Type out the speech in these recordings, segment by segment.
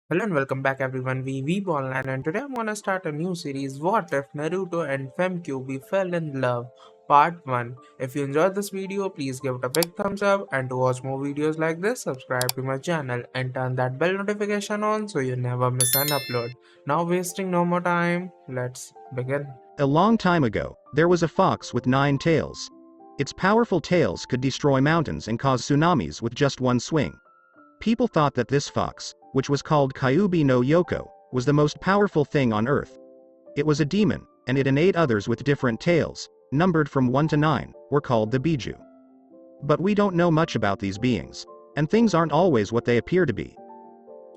Hello and welcome back everyone, we Weeb Online, and today I'm gonna start a new series, What If Naruto and Kyubi Fell in Love, Part 1. If you enjoyed this video, please give it a big thumbs up, and to watch more videos like this, subscribe to my channel and turn that bell notification on so you never miss an upload. Now wasting no more time, let's begin. A long time ago, there was a fox with 9 tails. Its powerful tails could destroy mountains and cause tsunamis with just one swing. People thought that this fox, which was called Kyubi no Yoko, was the most powerful thing on earth. It was a demon, and it and 8 others with different tails, numbered from 1 to 9, were called the Biju. But we don't know much about these beings, and things aren't always what they appear to be.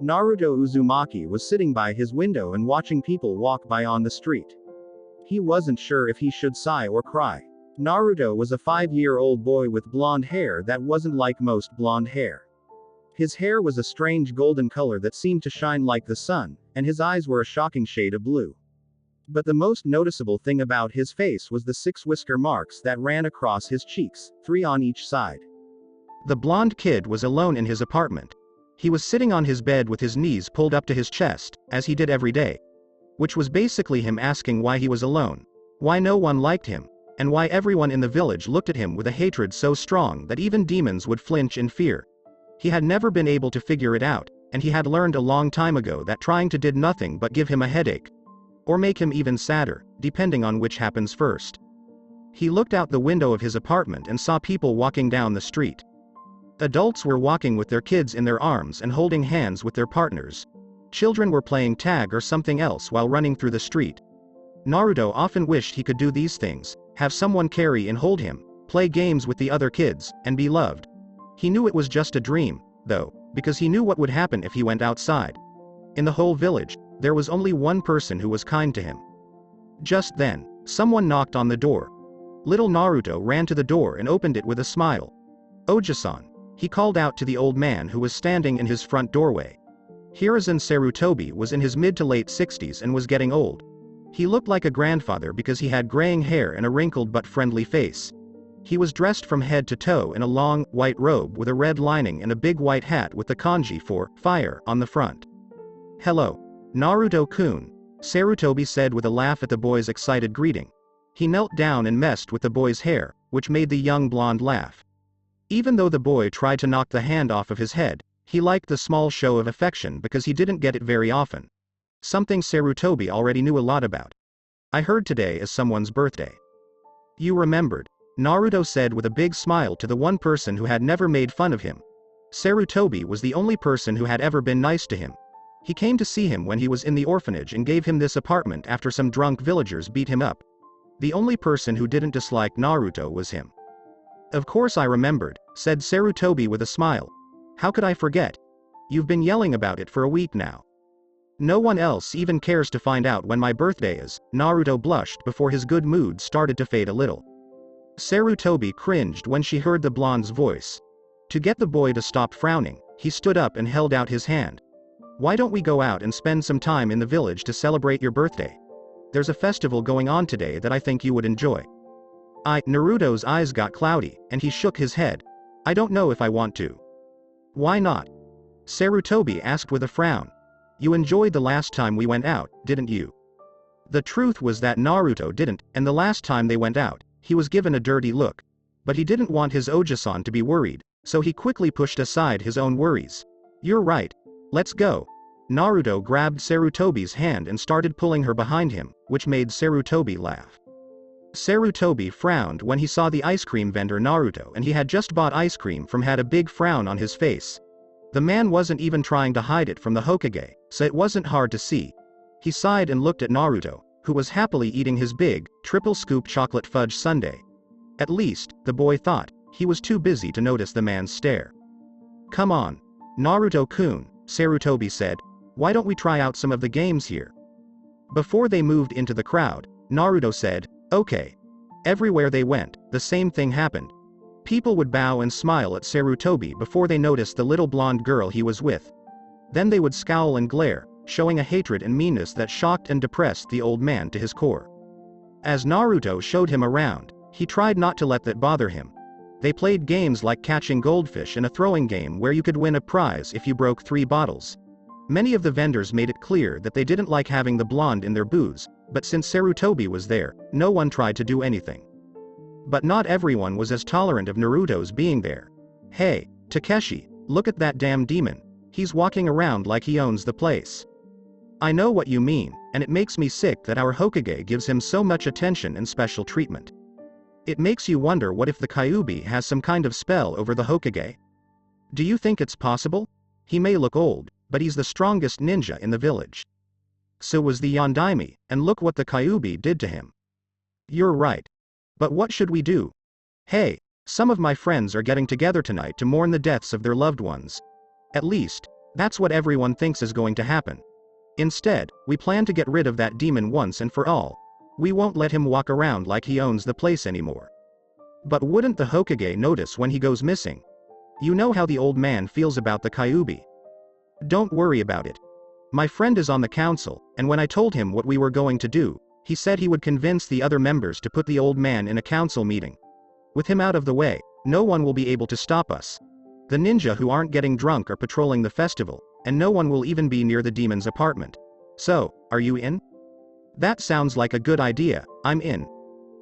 Naruto Uzumaki was sitting by his window and watching people walk by on the street. He wasn't sure if he should sigh or cry. Naruto was a 5-year-old boy with blonde hair that wasn't like most blonde hair. His hair was a strange golden color that seemed to shine like the sun, and his eyes were a shocking shade of blue. But the most noticeable thing about his face was the 6 whisker marks that ran across his cheeks, 3 on each side. The blonde kid was alone in his apartment. He was sitting on his bed with his knees pulled up to his chest, as he did every day. Which was basically him asking why he was alone, why no one liked him, and why everyone in the village looked at him with a hatred so strong that even demons would flinch in fear. He had never been able to figure it out, and he had learned a long time ago that trying to did nothing but give him a headache. Or make him even sadder, depending on which happens first. He looked out the window of his apartment and saw people walking down the street. Adults were walking with their kids in their arms and holding hands with their partners. Children were playing tag or something else while running through the street. Naruto often wished he could do these things, have someone carry and hold him, play games with the other kids, and be loved. He knew it was just a dream, though, because he knew what would happen if he went outside. In the whole village, there was only one person who was kind to him. Just then, someone knocked on the door. Little Naruto ran to the door and opened it with a smile. Oji-san, he called out to the old man who was standing in his front doorway. Hiruzen Sarutobi was in his mid to late 60s and was getting old. He looked like a grandfather because he had graying hair and a wrinkled but friendly face. He was dressed from head to toe in a long, white robe with a red lining and a big white hat with the kanji for fire on the front. Hello, Naruto-kun, Sarutobi said with a laugh at the boy's excited greeting. He knelt down and messed with the boy's hair, which made the young blonde laugh. Even though the boy tried to knock the hand off of his head, he liked the small show of affection because he didn't get it very often. Something Sarutobi already knew a lot about. I heard today is someone's birthday. You remembered, Naruto said with a big smile to the one person who had never made fun of him. Sarutobi was the only person who had ever been nice to him. He came to see him when he was in the orphanage and gave him this apartment after some drunk villagers beat him up. The only person who didn't dislike Naruto was him. Of course I remembered, said Sarutobi with a smile. How could I forget? You've been yelling about it for a week now. No one else even cares to find out when my birthday is. Naruto blushed before his good mood started to fade a little. Sarutobi cringed when she heard the blonde's voice. To get the boy to stop frowning, he stood up and held out his hand. Why don't we go out and spend some time in the village to celebrate your birthday? There's a festival going on today that I think you would enjoy. Naruto's eyes got cloudy, and he shook his head. I don't know if I want to. Why not? Sarutobi asked with a frown. You enjoyed the last time we went out, didn't you? The truth was that Naruto didn't, and the last time they went out, he was given a dirty look. But he didn't want his Oji-san to be worried, so he quickly pushed aside his own worries. You're right. Let's go. Naruto grabbed Sarutobi's hand and started pulling her behind him, which made Sarutobi laugh. Sarutobi frowned when he saw the ice cream vendor Naruto, and he had just bought ice cream from had a big frown on his face. The man wasn't even trying to hide it from the Hokage, so it wasn't hard to see. He sighed and looked at Naruto, who was happily eating his big, triple-scoop chocolate fudge sundae. At least, the boy thought, he was too busy to notice the man's stare. Come on, Naruto-kun, Sarutobi said, why don't we try out some of the games here? Before they moved into the crowd, Naruto said, okay. Everywhere they went, the same thing happened. People would bow and smile at Sarutobi before they noticed the little blonde girl he was with. Then they would scowl and glare, showing a hatred and meanness that shocked and depressed the old man to his core. As Naruto showed him around, he tried not to let that bother him. They played games like catching goldfish and a throwing game where you could win a prize if you broke 3 bottles. Many of the vendors made it clear that they didn't like having the blonde in their booths, but since Sarutobi was there, no one tried to do anything. But not everyone was as tolerant of Naruto's being there. Hey, Takeshi, look at that damn demon. He's walking around like he owns the place. I know what you mean, and it makes me sick that our Hokage gives him so much attention and special treatment. It makes you wonder what if the Kyubi has some kind of spell over the Hokage? Do you think it's possible? He may look old, but he's the strongest ninja in the village. So was the Yondaime, and look what the Kyubi did to him. You're right. But what should we do? Hey, some of my friends are getting together tonight to mourn the deaths of their loved ones. At least, that's what everyone thinks is going to happen. Instead, we plan to get rid of that demon once and for all. We won't let him walk around like he owns the place anymore. But wouldn't the Hokage notice when he goes missing? You know how the old man feels about the Kyubi. Don't worry about it. My friend is on the council, and when I told him what we were going to do, he said he would convince the other members to put the old man in a council meeting. With him out of the way, no one will be able to stop us. The ninja who aren't getting drunk are patrolling the festival, and no one will even be near the demon's apartment. So, are you in? That sounds like a good idea. I'm in.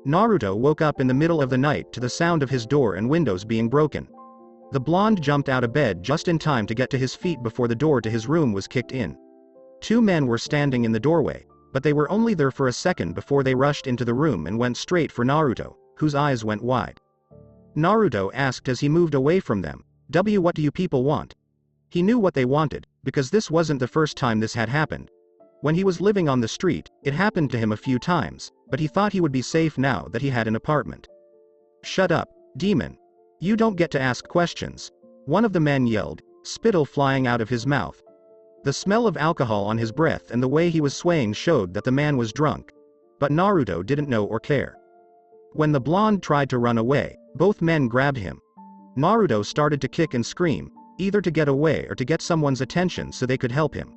Naruto woke up in the middle of the night to the sound of his door and windows being broken. The blonde jumped out of bed just in time to get to his feet before the door to his room was kicked in. Two men were standing in the doorway, but they were only there for a second before they rushed into the room and went straight for Naruto, whose eyes went wide. Naruto asked as he moved away from them, What do you people want? He knew what they wanted, because this wasn't the first time this had happened. When he was living on the street, it happened to him a few times, but he thought he would be safe now that he had an apartment. Shut up, demon. You don't get to ask questions. One of the men yelled, spittle flying out of his mouth. The smell of alcohol on his breath and the way he was swaying showed that the man was drunk. But Naruto didn't know or care. When the blonde tried to run away, both men grabbed him. Naruto started to kick and scream, either to get away or to get someone's attention so they could help him.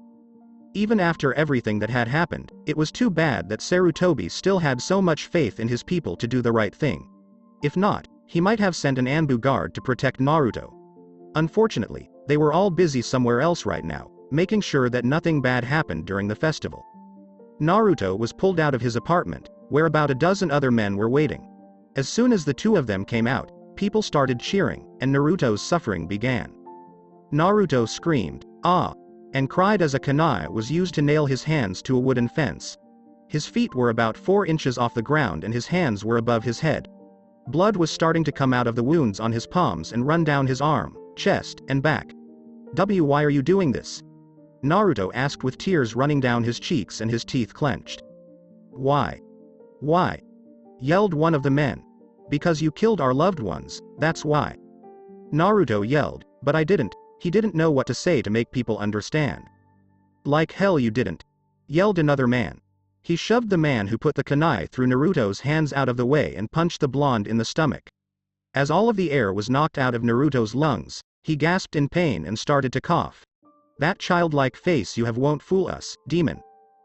Even after everything that had happened, it was too bad that Sarutobi still had so much faith in his people to do the right thing. If not, he might have sent an Anbu guard to protect Naruto. Unfortunately, they were all busy somewhere else right now, making sure that nothing bad happened during the festival. Naruto was pulled out of his apartment, where about a dozen other men were waiting. As soon as the two of them came out, people started cheering, and Naruto's suffering began. Naruto screamed, "Ah!" and cried as a kunai was used to nail his hands to a wooden fence. His feet were about 4 inches off the ground and his hands were above his head. Blood was starting to come out of the wounds on his palms and run down his arm, chest, and back. Why are you doing this? Naruto asked with tears running down his cheeks and his teeth clenched. Why? Why? Yelled one of the men. Because you killed our loved ones, that's why. Naruto yelled, but I didn't. He didn't know what to say to make people understand. Like hell you didn't. Yelled another man. He shoved the man who put the kunai through Naruto's hands out of the way and punched the blonde in the stomach. As all of the air was knocked out of Naruto's lungs, he gasped in pain and started to cough. That childlike face you have won't fool us, demon.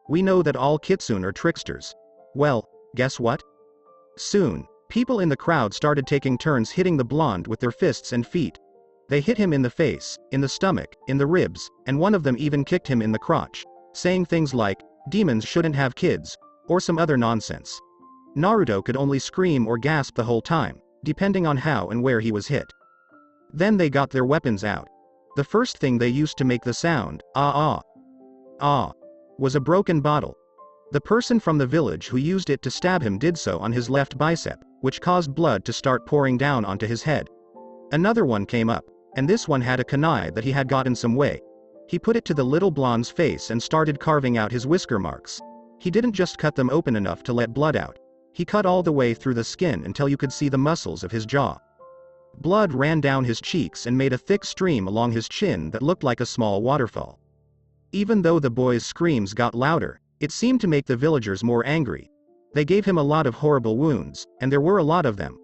We know that all kitsune are tricksters. Well, guess what? Soon, people in the crowd started taking turns hitting the blonde with their fists and feet. They hit him in the face, in the stomach, in the ribs, and one of them even kicked him in the crotch, saying things like, demons shouldn't have kids, or some other nonsense. Naruto could only scream or gasp the whole time, depending on how and where he was hit. Then they got their weapons out. The first thing they used to make the sound, was a broken bottle. The person from the village who used it to stab him did so on his left bicep, which caused blood to start pouring down onto his head. Another one came up, and this one had a kunai that he had gotten some way. He put it to the little blonde's face and started carving out his whisker marks. He didn't just cut them open enough to let blood out. He cut all the way through the skin until you could see the muscles of his jaw. Blood ran down his cheeks and made a thick stream along his chin that looked like a small waterfall. Even though the boy's screams got louder, it seemed to make the villagers more angry. They gave him a lot of horrible wounds, and there were a lot of them.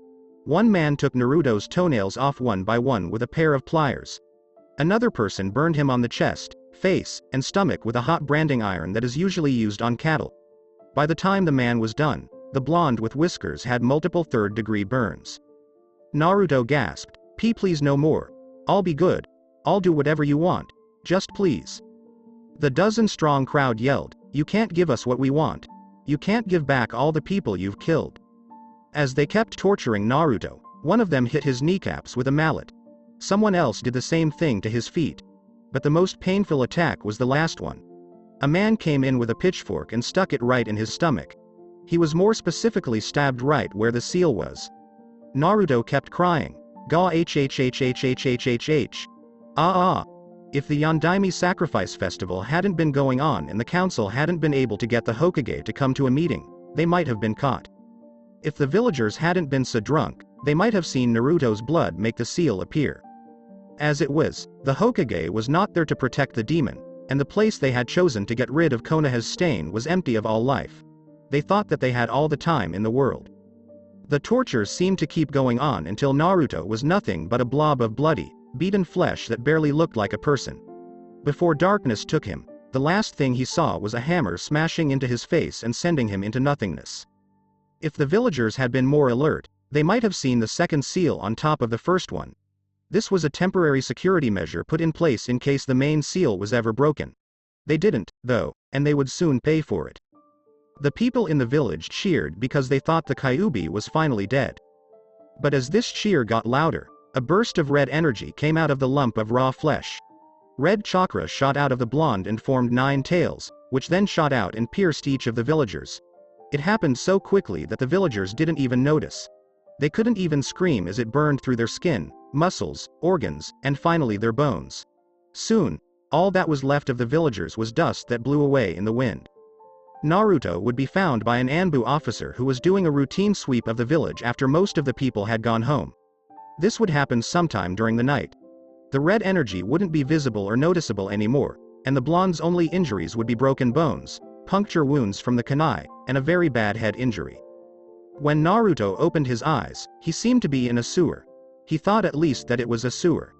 One man took Naruto's toenails off one by one with a pair of pliers. Another person burned him on the chest, face, and stomach with a hot branding iron that is usually used on cattle. By the time the man was done, the blonde with whiskers had multiple third-degree burns. Naruto gasped, please no more. I'll be good. I'll do whatever you want. Just please. The dozen-strong crowd yelled, "You can't give us what we want. You can't give back all the people you've killed." As they kept torturing Naruto, one of them hit his kneecaps with a mallet. Someone else did the same thing to his feet. But the most painful attack was the last one. A man came in with a pitchfork and stuck it right in his stomach. He was more specifically stabbed right where the seal was. Naruto kept crying, "Ga hhhhhhhhh. Ah ah." If the Yondaime sacrifice festival hadn't been going on and the council hadn't been able to get the Hokage to come to a meeting, they might have been caught. If the villagers hadn't been so drunk, they might have seen Naruto's blood make the seal appear. As it was, the Hokage was not there to protect the demon, and the place they had chosen to get rid of Konoha's stain was empty of all life. They thought that they had all the time in the world. The tortures seemed to keep going on until Naruto was nothing but a blob of bloody, beaten flesh that barely looked like a person. Before darkness took him, the last thing he saw was a hammer smashing into his face and sending him into nothingness. If the villagers had been more alert, they might have seen the second seal on top of the first one. This was a temporary security measure put in place in case the main seal was ever broken. They didn't, though, and they would soon pay for it. The people in the village cheered because they thought the Kyubi was finally dead. But as this cheer got louder, a burst of red energy came out of the lump of raw flesh. Red chakra shot out of the blonde and formed 9 tails, which then shot out and pierced each of the villagers. It happened so quickly that the villagers didn't even notice. They couldn't even scream as it burned through their skin, muscles, organs, and finally their bones. Soon, all that was left of the villagers was dust that blew away in the wind. Naruto would be found by an Anbu officer who was doing a routine sweep of the village after most of the people had gone home. This would happen sometime during the night. The red energy wouldn't be visible or noticeable anymore, and the blonde's only injuries would be broken bones, puncture wounds from the kunai, and a very bad head injury. When Naruto opened his eyes, he seemed to be in a sewer. He thought at least that it was a sewer.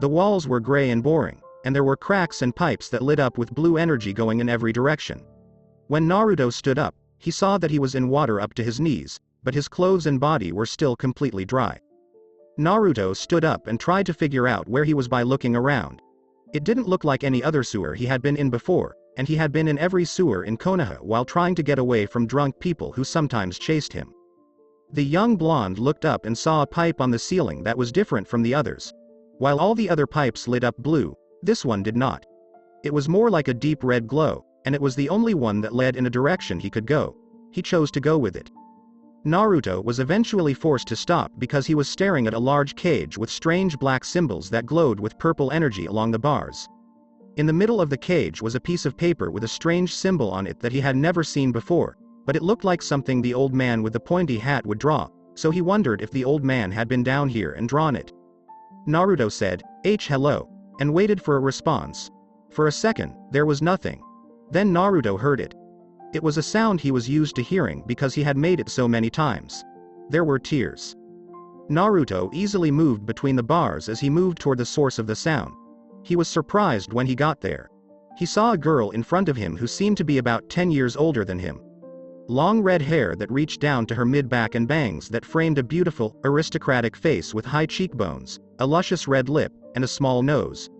The walls were gray and boring, and there were cracks and pipes that lit up with blue energy going in every direction. When Naruto stood up, he saw that he was in water up to his knees, but his clothes and body were still completely dry. Naruto stood up and tried to figure out where he was by looking around. It didn't look like any other sewer he had been in before, and he had been in every sewer in Konoha while trying to get away from drunk people who sometimes chased him. The young blonde looked up and saw a pipe on the ceiling that was different from the others. While all the other pipes lit up blue, this one did not. It was more like a deep red glow, and it was the only one that led in a direction he could go. He chose to go with it. Naruto was eventually forced to stop because he was staring at a large cage with strange black symbols that glowed with purple energy along the bars. In the middle of the cage was a piece of paper with a strange symbol on it that he had never seen before, but it looked like something the old man with the pointy hat would draw, so he wondered if the old man had been down here and drawn it. Naruto said, hello, and waited for a response. For a second, there was nothing. Then Naruto heard it. It was a sound he was used to hearing because he had made it so many times. There were tears. Naruto easily moved between the bars as he moved toward the source of the sound. He was surprised when he got there. He saw a girl in front of him who seemed to be about 10 years older than him. Long red hair that reached down to her mid-back and bangs that framed a beautiful, aristocratic face with high cheekbones, a luscious red lip, and a small nose.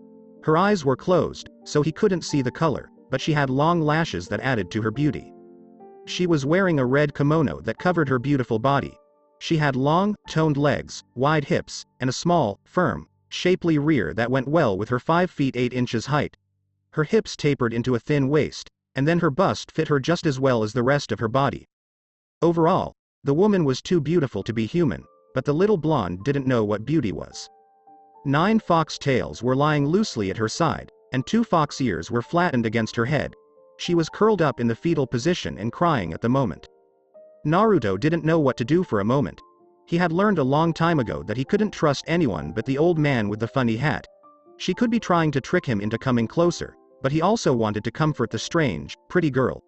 Her eyes were closed, so he couldn't see the color, but she had long lashes that added to her beauty. She was wearing a red kimono that covered her beautiful body. She had long, toned legs, wide hips, and a small, firm, shapely rear that went well with her 5 feet 8 inches height. Her hips tapered into a thin waist, and then her bust fit her just as well as the rest of her body. Overall, the woman was too beautiful to be human, but the little blonde didn't know what beauty was. 9 fox tails were lying loosely at her side, and 2 fox ears were flattened against her head. She was curled up in the fetal position and crying at the moment. Naruto didn't know what to do for a moment. He had learned a long time ago that he couldn't trust anyone but the old man with the funny hat. She could be trying to trick him into coming closer, but he also wanted to comfort the strange, pretty girl.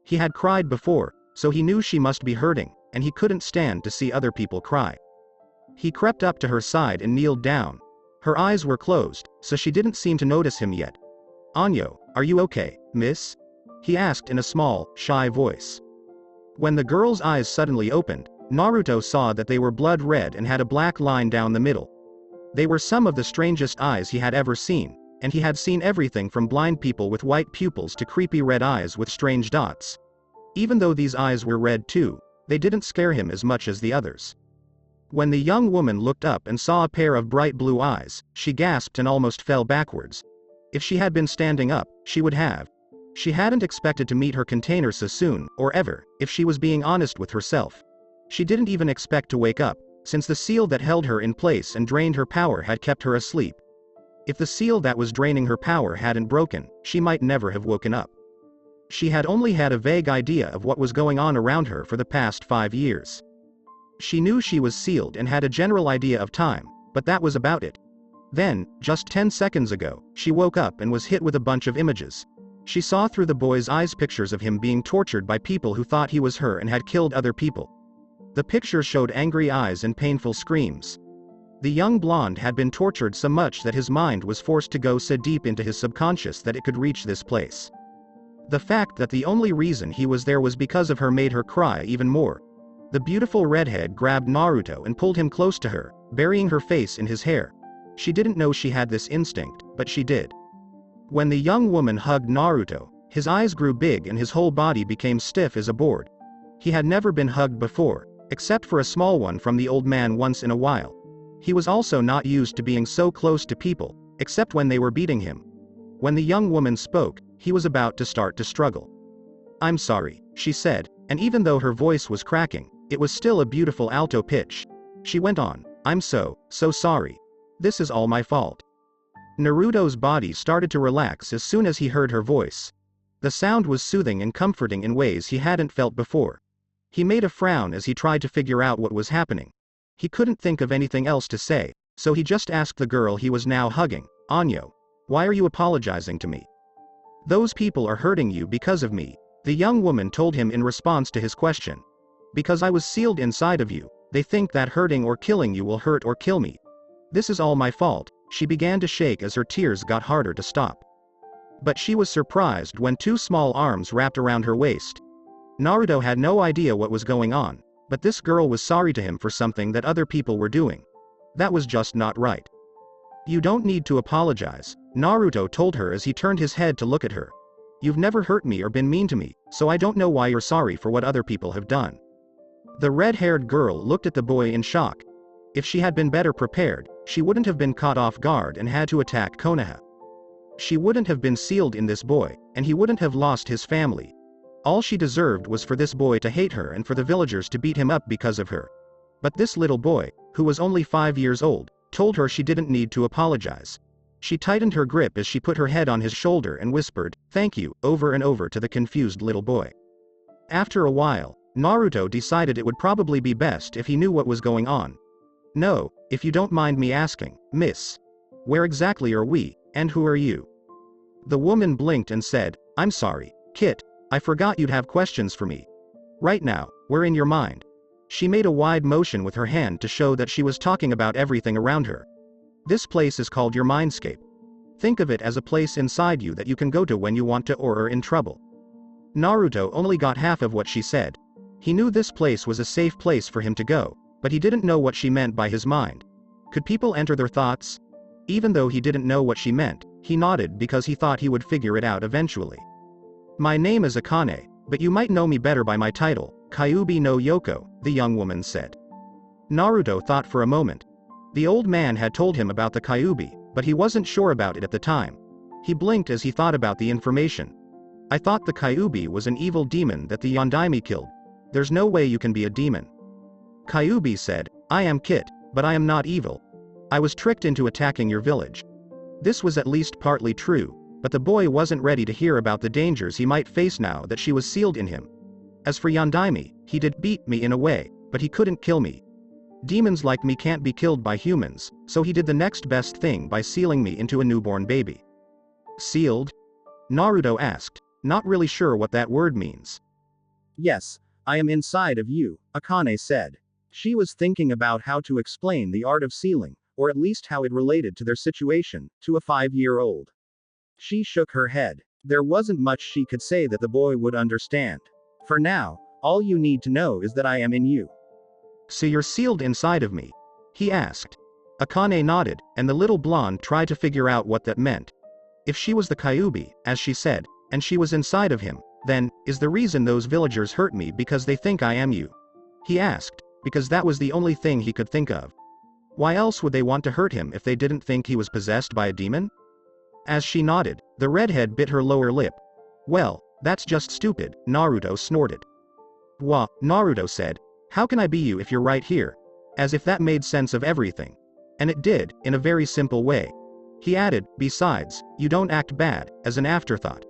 He had cried before, so he knew she must be hurting, and he couldn't stand to see other people cry. He crept up to her side and kneeled down. Her eyes were closed, so she didn't seem to notice him yet. "Anyo, are you okay, miss?" he asked in a small, shy voice. When the girl's eyes suddenly opened, Naruto saw that they were blood red and had a black line down the middle. They were some of the strangest eyes he had ever seen, and he had seen everything from blind people with white pupils to creepy red eyes with strange dots. Even though these eyes were red too, they didn't scare him as much as the others. When the young woman looked up and saw a pair of bright blue eyes, she gasped and almost fell backwards. If she had been standing up, she would have. She hadn't expected to meet her container so soon, or ever, if she was being honest with herself. She didn't even expect to wake up, since the seal that held her in place and drained her power had kept her asleep. If the seal that was draining her power hadn't broken, she might never have woken up. She had only had a vague idea of what was going on around her for the past 5 years. She knew she was sealed and had a general idea of time, but that was about it. Then, just 10 seconds ago, she woke up and was hit with a bunch of images. She saw through the boy's eyes pictures of him being tortured by people who thought he was her and had killed other people. The pictures showed angry eyes and painful screams. The young blonde had been tortured so much that his mind was forced to go so deep into his subconscious that it could reach this place. The fact that the only reason he was there was because of her made her cry even more. The beautiful redhead grabbed Naruto and pulled him close to her, burying her face in his hair. She didn't know she had this instinct, but she did. When the young woman hugged Naruto, his eyes grew big and his whole body became stiff as a board. He had never been hugged before, except for a small one from the old man once in a while. He was also not used to being so close to people, except when they were beating him. When the young woman spoke, he was about to start to struggle. "I'm sorry," she said, and even though her voice was cracking, it was still a beautiful alto pitch. She went on, "I'm so sorry. This is all my fault." Naruto's body started to relax as soon as he heard her voice. The sound was soothing and comforting in ways he hadn't felt before. He made a frown as he tried to figure out what was happening. He couldn't think of anything else to say, so he just asked the girl he was now hugging, "Anyo, why are you apologizing to me?" "Those people are hurting you because of me," the young woman told him in response to his question. "Because I was sealed inside of you, they think that hurting or killing you will hurt or kill me. This is all my fault." She began to shake as her tears got harder to stop. But she was surprised when 2 small arms wrapped around her waist. Naruto had no idea what was going on, but this girl was sorry to him for something that other people were doing. That was just not right. "You don't need to apologize," Naruto told her as he turned his head to look at her. "You've never hurt me or been mean to me, so I don't know why you're sorry for what other people have done." The red-haired girl looked at the boy in shock. If she had been better prepared, she wouldn't have been caught off guard and had to attack Konoha. She wouldn't have been sealed in this boy, and he wouldn't have lost his family. All she deserved was for this boy to hate her and for the villagers to beat him up because of her. But this little boy, who was only 5 years old, told her she didn't need to apologize. She tightened her grip as she put her head on his shoulder and whispered, "Thank you," over and over to the confused little boy. After a while, Naruto decided it would probably be best if he knew what was going on. "No, if you don't mind me asking, miss. Where exactly are we, and who are you?" The woman blinked and said, "I'm sorry, Kit, I forgot you'd have questions for me. Right now, we're in your mind." She made a wide motion with her hand to show that she was talking about everything around her. "This place is called your mindscape. Think of it as a place inside you that you can go to when you want to or are in trouble." Naruto only got half of what she said. He knew this place was a safe place for him to go, but he didn't know what she meant by his mind. Could people enter their thoughts? Even though he didn't know what she meant, he nodded because he thought he would figure it out eventually. "My name is Akane, but you might know me better by my title, Kyubi no Yoko," the young woman said. Naruto thought for a moment. The old man had told him about the Kyubi, but he wasn't sure about it at the time. He blinked as he thought about the information. "I thought the Kyubi was an evil demon that the Yondaime killed. There's no way you can be a demon." Kyubi said, "I am Kit, but I am not evil. I was tricked into attacking your village." This was at least partly true, but the boy wasn't ready to hear about the dangers he might face now that she was sealed in him. "As for Yondaime, he did beat me in a way, but he couldn't kill me. Demons like me can't be killed by humans, so he did the next best thing by sealing me into a newborn baby." "Sealed?" Naruto asked, not really sure what that word means. "Yes, I am inside of you," Akane said. She was thinking about how to explain the art of sealing, or at least how it related to their situation, to a 5-year-old. She shook her head. There wasn't much she could say that the boy would understand. "For now, all you need to know is that I am in you." "So you're sealed inside of me?" he asked. Akane nodded, and the little blonde tried to figure out what that meant. If she was the Kyubi, as she said, and she was inside of him, then, is the reason those villagers hurt me because they think I am you? He asked, because that was the only thing he could think of. Why else would they want to hurt him if they didn't think he was possessed by a demon? As she nodded, the redhead bit her lower lip. Well, that's just stupid, Naruto snorted. Wah, Naruto said. How can I be you if you're right here? As if that made sense of everything. And it did, in a very simple way. He added, besides, you don't act bad, as an afterthought.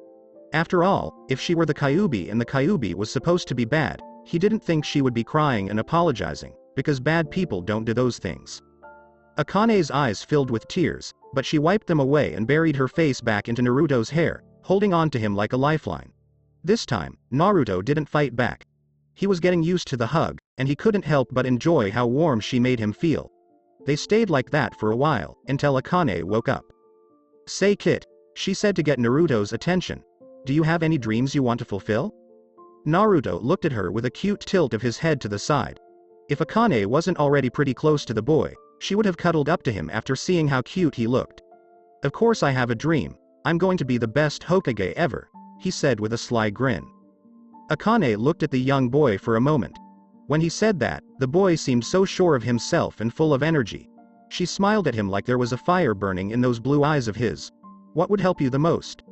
After all, if she were the Kyubi and the Kyubi was supposed to be bad, he didn't think she would be crying and apologizing, because bad people don't do those things. Akane's eyes filled with tears, but she wiped them away and buried her face back into Naruto's hair, holding on to him like a lifeline. This time, Naruto didn't fight back. He was getting used to the hug, and he couldn't help but enjoy how warm she made him feel. They stayed like that for a while, until Akane woke up. Say Kit, she said to get Naruto's attention. Do you have any dreams you want to fulfill? Naruto looked at her with a cute tilt of his head to the side. If Akane wasn't already pretty close to the boy, she would have cuddled up to him after seeing how cute he looked. Of course I have a dream. I'm going to be the best Hokage ever, he said with a sly grin. Akane looked at the young boy for a moment. When he said that, the boy seemed so sure of himself and full of energy. She smiled at him like there was a fire burning in those blue eyes of his. What would help you the most?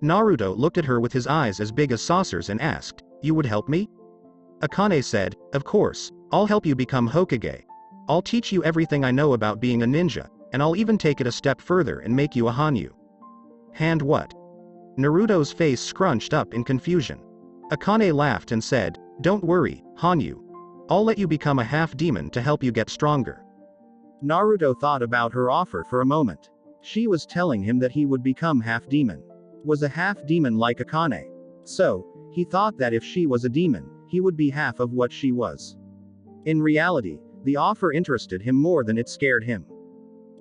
Naruto looked at her with his eyes as big as saucers and asked, you would help me? Akane said, of course, I'll help you become Hokage. I'll teach you everything I know about being a ninja, and I'll even take it a step further and make you a Hanyu. Hand what? Naruto's face scrunched up in confusion. Akane laughed and said, don't worry, Hanyu. I'll let you become a half-demon to help you get stronger. Naruto thought about her offer for a moment. She was telling him that he would become half-demon. Was a half-demon like Akane. So, he thought that if she was a demon, he would be half of what she was. In reality, the offer interested him more than it scared him.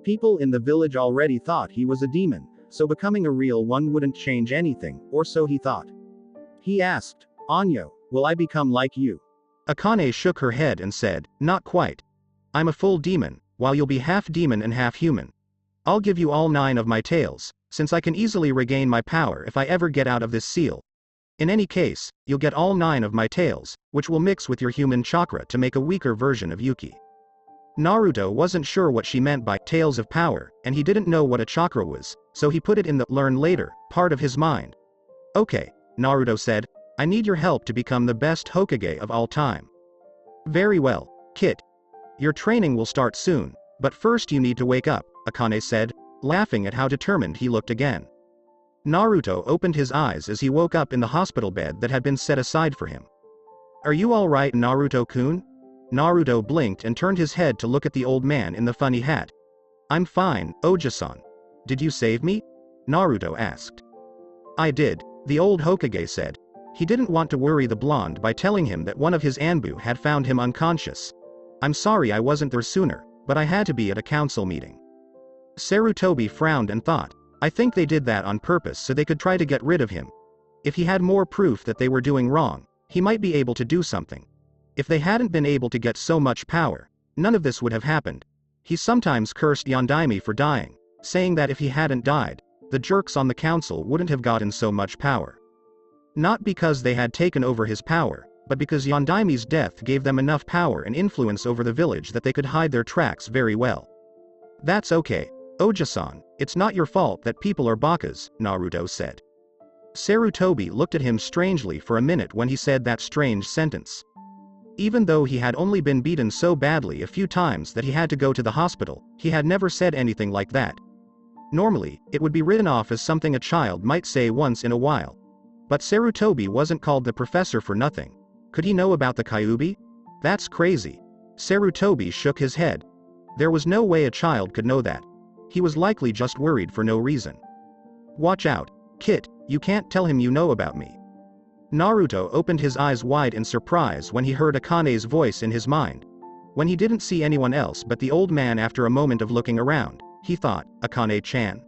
People in the village already thought he was a demon, so becoming a real one wouldn't change anything, or so he thought. He asked, Anyo, will I become like you? Akane shook her head and said, not quite. I'm a full demon, while you'll be half demon and half human. I'll give you all 9 of my tails, since I can easily regain my power if I ever get out of this seal. In any case, you'll get all 9 of my tails, which will mix with your human chakra to make a weaker version of Yuki. Naruto wasn't sure what she meant by tails of power, and he didn't know what a chakra was, so he put it in the learn later part of his mind. Okay, Naruto said, I need your help to become the best Hokage of all time. Very well, Kit. Your training will start soon, but first you need to wake up, Akane said, laughing at how determined he looked again. Naruto opened his eyes as he woke up in the hospital bed that had been set aside for him. Are you alright, Naruto-kun? Naruto blinked and turned his head to look at the old man in the funny hat. I'm fine, Oja-san. Did you save me? Naruto asked. I did, the old Hokage said. He didn't want to worry the blonde by telling him that one of his Anbu had found him unconscious. I'm sorry I wasn't there sooner, but I had to be at a council meeting. Sarutobi frowned and thought, I think they did that on purpose so they could try to get rid of him. If he had more proof that they were doing wrong, he might be able to do something. If they hadn't been able to get so much power, none of this would have happened. He sometimes cursed Yondaime for dying, saying that if he hadn't died, the jerks on the council wouldn't have gotten so much power. Not because they had taken over his power, but because Yondaime's death gave them enough power and influence over the village that they could hide their tracks very well. That's okay, Oja-san, it's not your fault that people are bakas, Naruto said. Sarutobi looked at him strangely for a minute when he said that strange sentence. Even though he had only been beaten so badly a few times that he had to go to the hospital, he had never said anything like that. Normally, it would be written off as something a child might say once in a while. But Sarutobi wasn't called the professor for nothing. Could he know about the Kyubi? That's crazy. Sarutobi shook his head. There was no way a child could know that. He was likely just worried for no reason. Watch out, Kit, you can't tell him you know about me. Naruto opened his eyes wide in surprise when he heard Akane's voice in his mind. When he didn't see anyone else but the old man after a moment of looking around, he thought, Akane-chan.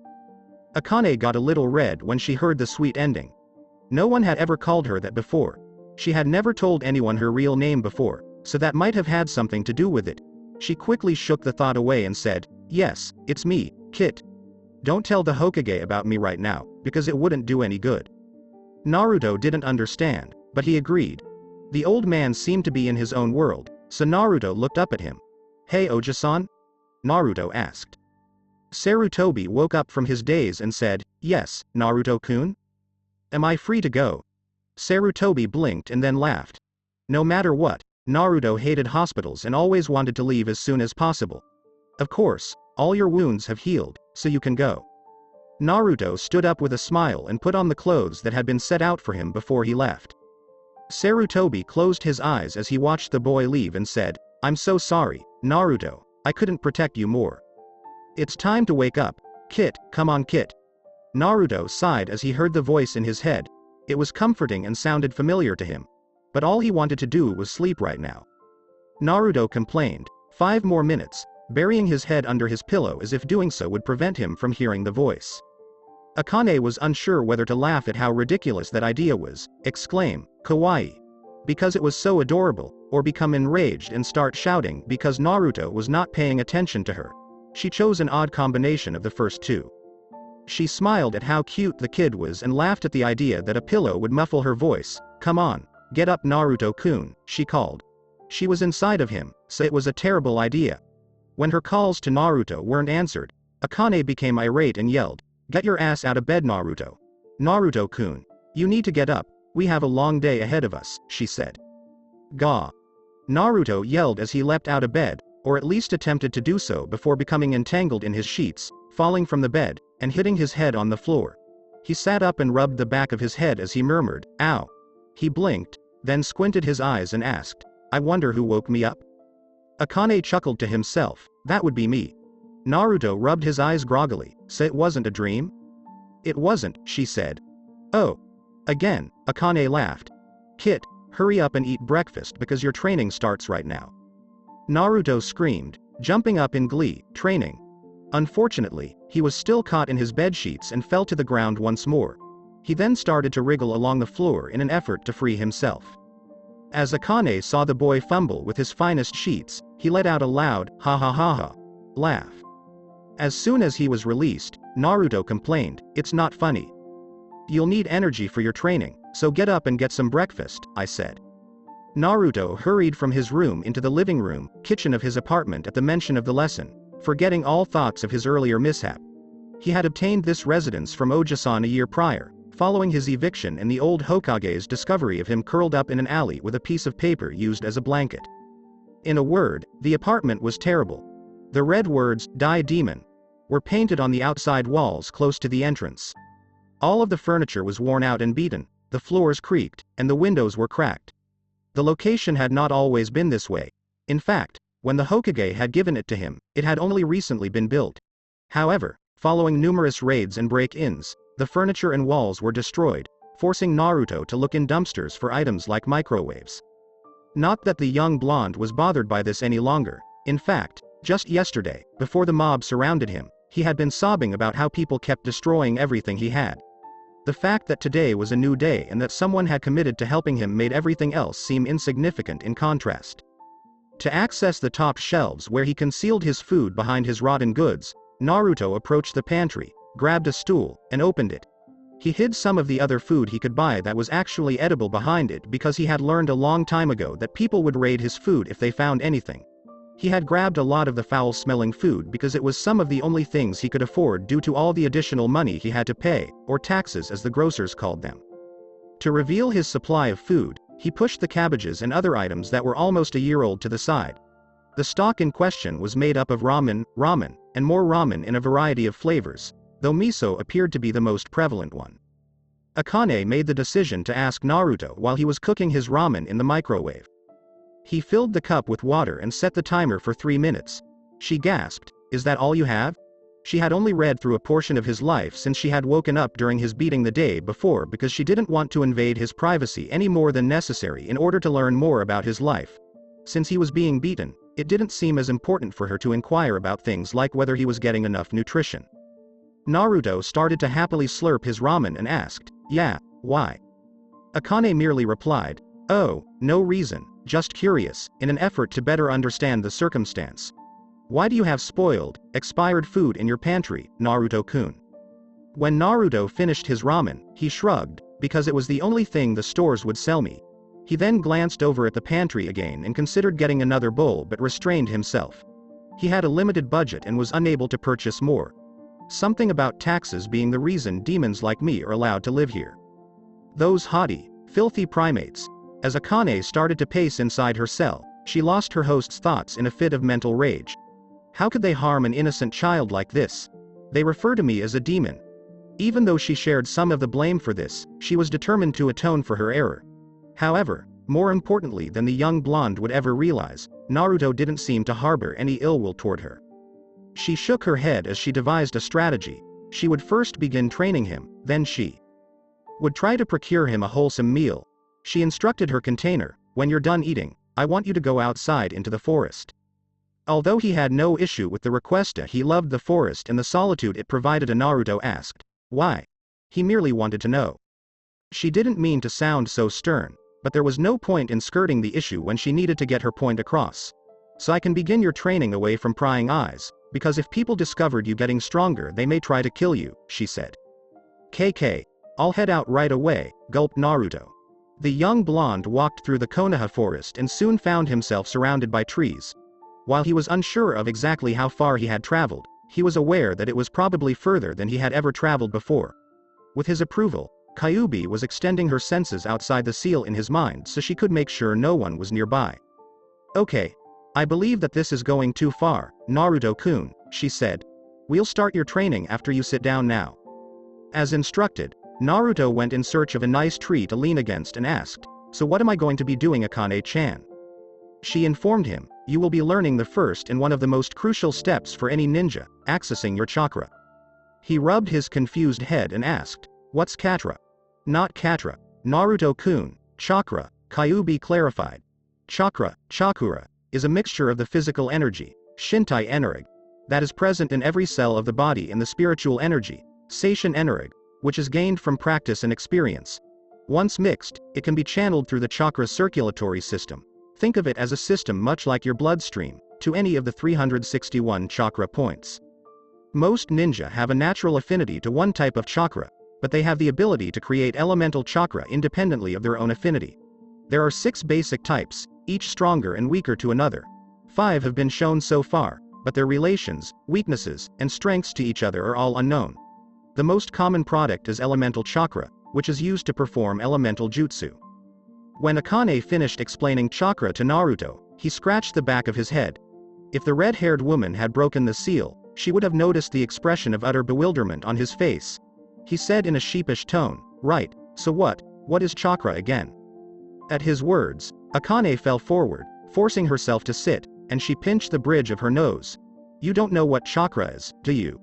Akane got a little red when she heard the sweet ending. No one had ever called her that before. She had never told anyone her real name before, so that might have had something to do with it. She quickly shook the thought away and said, yes, it's me, Kit. Don't tell the Hokage about me right now, because it wouldn't do any good. Naruto didn't understand, but he agreed. The old man seemed to be in his own world, so Naruto looked up at him. Hey Oji-san? Naruto asked. Sarutobi woke up from his daze and said, Yes, Naruto-kun? Am I free to go? Sarutobi blinked and then laughed. No matter what, Naruto hated hospitals and always wanted to leave as soon as possible. Of course, all your wounds have healed, so you can go. Naruto stood up with a smile and put on the clothes that had been set out for him before he left. Sarutobi closed his eyes as he watched the boy leave and said, I'm so sorry, Naruto, I couldn't protect you more. It's time to wake up. Kit, come on Kit. Naruto sighed as he heard the voice in his head. It was comforting and sounded familiar to him. But all he wanted to do was sleep right now. Naruto complained, 5 more minutes, burying his head under his pillow as if doing so would prevent him from hearing the voice. Akane was unsure whether to laugh at how ridiculous that idea was, exclaim, kawaii, because it was so adorable, or become enraged and start shouting because Naruto was not paying attention to her. She chose an odd combination of the first two. She smiled at how cute the kid was and laughed at the idea that a pillow would muffle her voice. Come on, get up Naruto-kun, she called. She was inside of him, so it was a terrible idea. When her calls to Naruto weren't answered, Akane became irate and yelled, Get your ass out of bed Naruto. Naruto-kun, you need to get up, we have a long day ahead of us, she said. Gah. Naruto yelled as he leapt out of bed, or at least attempted to do so before becoming entangled in his sheets, falling from the bed, and hitting his head on the floor. He sat up and rubbed the back of his head as he murmured, Ow. He blinked, then squinted his eyes and asked, I wonder who woke me up? Akane chuckled to himself, that would be me. Naruto rubbed his eyes groggily, so it wasn't a dream? It wasn't, she said. Oh. Again, Akane laughed. Kit, hurry up and eat breakfast because your training starts right now. Naruto screamed, jumping up in glee, training. Unfortunately, he was still caught in his bedsheets and fell to the ground once more. He then started to wriggle along the floor in an effort to free himself. As Akane saw the boy fumble with his finest sheets, he let out a loud, ha ha ha ha, laugh. As soon as he was released, Naruto complained, It's not funny. You'll need energy for your training, so get up and get some breakfast, I said. Naruto hurried from his room into the living room, kitchen of his apartment at the mention of the lesson, forgetting all thoughts of his earlier mishap. He had obtained this residence from Oji-san a year prior, following his eviction and the old Hokage's discovery of him curled up in an alley with a piece of paper used as a blanket. In a word, the apartment was terrible. The red words, Die Demon, were painted on the outside walls close to the entrance. All of the furniture was worn out and beaten, the floors creaked, and the windows were cracked. The location had not always been this way. In fact, when the Hokage had given it to him, it had only recently been built. However, following numerous raids and break-ins, the furniture and walls were destroyed, forcing Naruto to look in dumpsters for items like microwaves. Not that the young blonde was bothered by this any longer. In fact, just yesterday, before the mob surrounded him, he had been sobbing about how people kept destroying everything he had. The fact that today was a new day and that someone had committed to helping him made everything else seem insignificant in contrast. To access the top shelves where he concealed his food behind his rotten goods, Naruto approached the pantry, grabbed a stool, and opened it. He hid some of the other food he could buy that was actually edible behind it because he had learned a long time ago that people would raid his food if they found anything. He had grabbed a lot of the foul-smelling food because it was some of the only things he could afford due to all the additional money he had to pay, or taxes as the grocers called them. To reveal his supply of food, he pushed the cabbages and other items that were almost a year old to the side. The stock in question was made up of ramen, and more ramen in a variety of flavors, though miso appeared to be the most prevalent one. Akane made the decision to ask Naruto while he was cooking his ramen in the microwave. He filled the cup with water and set the timer for 3 minutes. She gasped, Is that all you have? She had only read through a portion of his life since she had woken up during his beating the day before because she didn't want to invade his privacy any more than necessary in order to learn more about his life. Since he was being beaten, it didn't seem as important for her to inquire about things like whether he was getting enough nutrition. Naruto started to happily slurp his ramen and asked, Yeah, why? Akane merely replied, Oh, no reason, just curious, in an effort to better understand the circumstance. Why do you have spoiled, expired food in your pantry, Naruto-kun? When Naruto finished his ramen, he shrugged, because it was the only thing the stores would sell me. He then glanced over at the pantry again and considered getting another bowl but restrained himself. He had a limited budget and was unable to purchase more. Something about taxes being the reason demons like me are allowed to live here. Those haughty, filthy primates. As Akane started to pace inside her cell, she lost her host's thoughts in a fit of mental rage. How could they harm an innocent child like this? They refer to me as a demon. Even though she shared some of the blame for this, she was determined to atone for her error. However, more importantly than the young blonde would ever realize, Naruto didn't seem to harbor any ill will toward her. She shook her head as she devised a strategy. She would first begin training him, then she would try to procure him a wholesome meal. She instructed her container, "When you're done eating, I want you to go outside into the forest." Although he had no issue with the request, he loved the forest and the solitude it provided. Naruto asked, "Why?" He merely wanted to know. She didn't mean to sound so stern, but there was no point in skirting the issue when she needed to get her point across. "So I can begin your training away from prying eyes, because if people discovered you getting stronger they may try to kill you," she said. "KK, I'll head out right away," gulped Naruto. The young blonde walked through the Konoha forest and soon found himself surrounded by trees. While he was unsure of exactly how far he had traveled, he was aware that it was probably further than he had ever traveled before. With his approval, Kyubi was extending her senses outside the seal in his mind so she could make sure no one was nearby. "Okay. I believe that this is going too far, Naruto-kun," she said. "We'll start your training after you sit down now." As instructed, Naruto went in search of a nice tree to lean against and asked, "So what am I going to be doing, Akane-chan?" She informed him, "You will be learning the first and one of the most crucial steps for any ninja, accessing your chakra." He rubbed his confused head and asked, "What's chakra?" "Not chakra, Naruto-kun, chakra," Kyubi clarified. Chakra, is a mixture of the physical energy, Shintai energy, that is present in every cell of the body and the spiritual energy, Seishin energy, which is gained from practice and experience. Once mixed, it can be channeled through the chakra circulatory system. Think of it as a system much like your bloodstream, to any of the 361 chakra points. Most ninja have a natural affinity to one type of chakra, but they have the ability to create elemental chakra independently of their own affinity. There are 6 basic types, each stronger and weaker to another. 5 have been shown so far, but their relations, weaknesses, and strengths to each other are all unknown. The most common product is elemental chakra, which is used to perform elemental jutsu. When Akane finished explaining chakra to Naruto, he scratched the back of his head. If the red-haired woman had broken the seal, she would have noticed the expression of utter bewilderment on his face. He said in a sheepish tone, "Right, so what is chakra again?" At his words, Akane fell forward, forcing herself to sit, and she pinched the bridge of her nose. "You don't know what chakra is, do you?"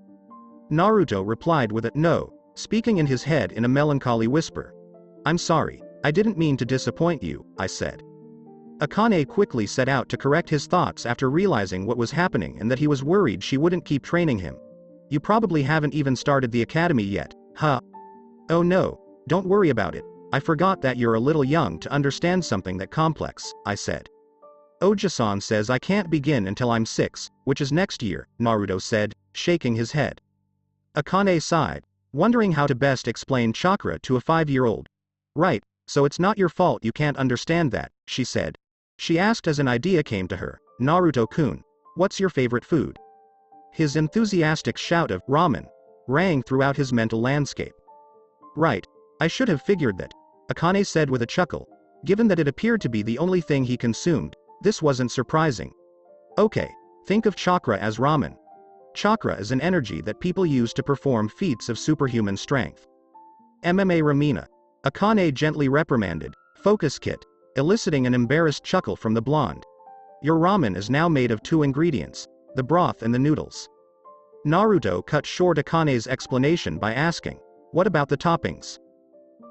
Naruto replied with a "No," speaking in his head in a melancholy whisper. "I'm sorry, I didn't mean to disappoint you," I said. Akane quickly set out to correct his thoughts after realizing what was happening and that he was worried she wouldn't keep training him. "You probably haven't even started the academy yet, huh?" "Oh no, don't worry about it. I forgot that you're a little young to understand something that complex," I said. "Oji-san says I can't begin until I'm 6, which is next year," Naruto said, shaking his head. Akane sighed, wondering how to best explain chakra to a 5-year-old. "Right, so it's not your fault you can't understand that," she said. She asked as an idea came to her, "Naruto-kun, what's your favorite food?" His enthusiastic shout of ramen rang throughout his mental landscape. "Right, I should have figured that," Akane said with a chuckle. Given that it appeared to be the only thing he consumed, this wasn't surprising. "Okay, think of chakra as ramen. Chakra is an energy that people use to perform feats of superhuman strength." "MMA Ramina," Akane gently reprimanded, "Focus Kit," eliciting an embarrassed chuckle from the blonde. "Your ramen is now made of 2 ingredients, the broth and the noodles." Naruto cut short Akane's explanation by asking, "What about the toppings?"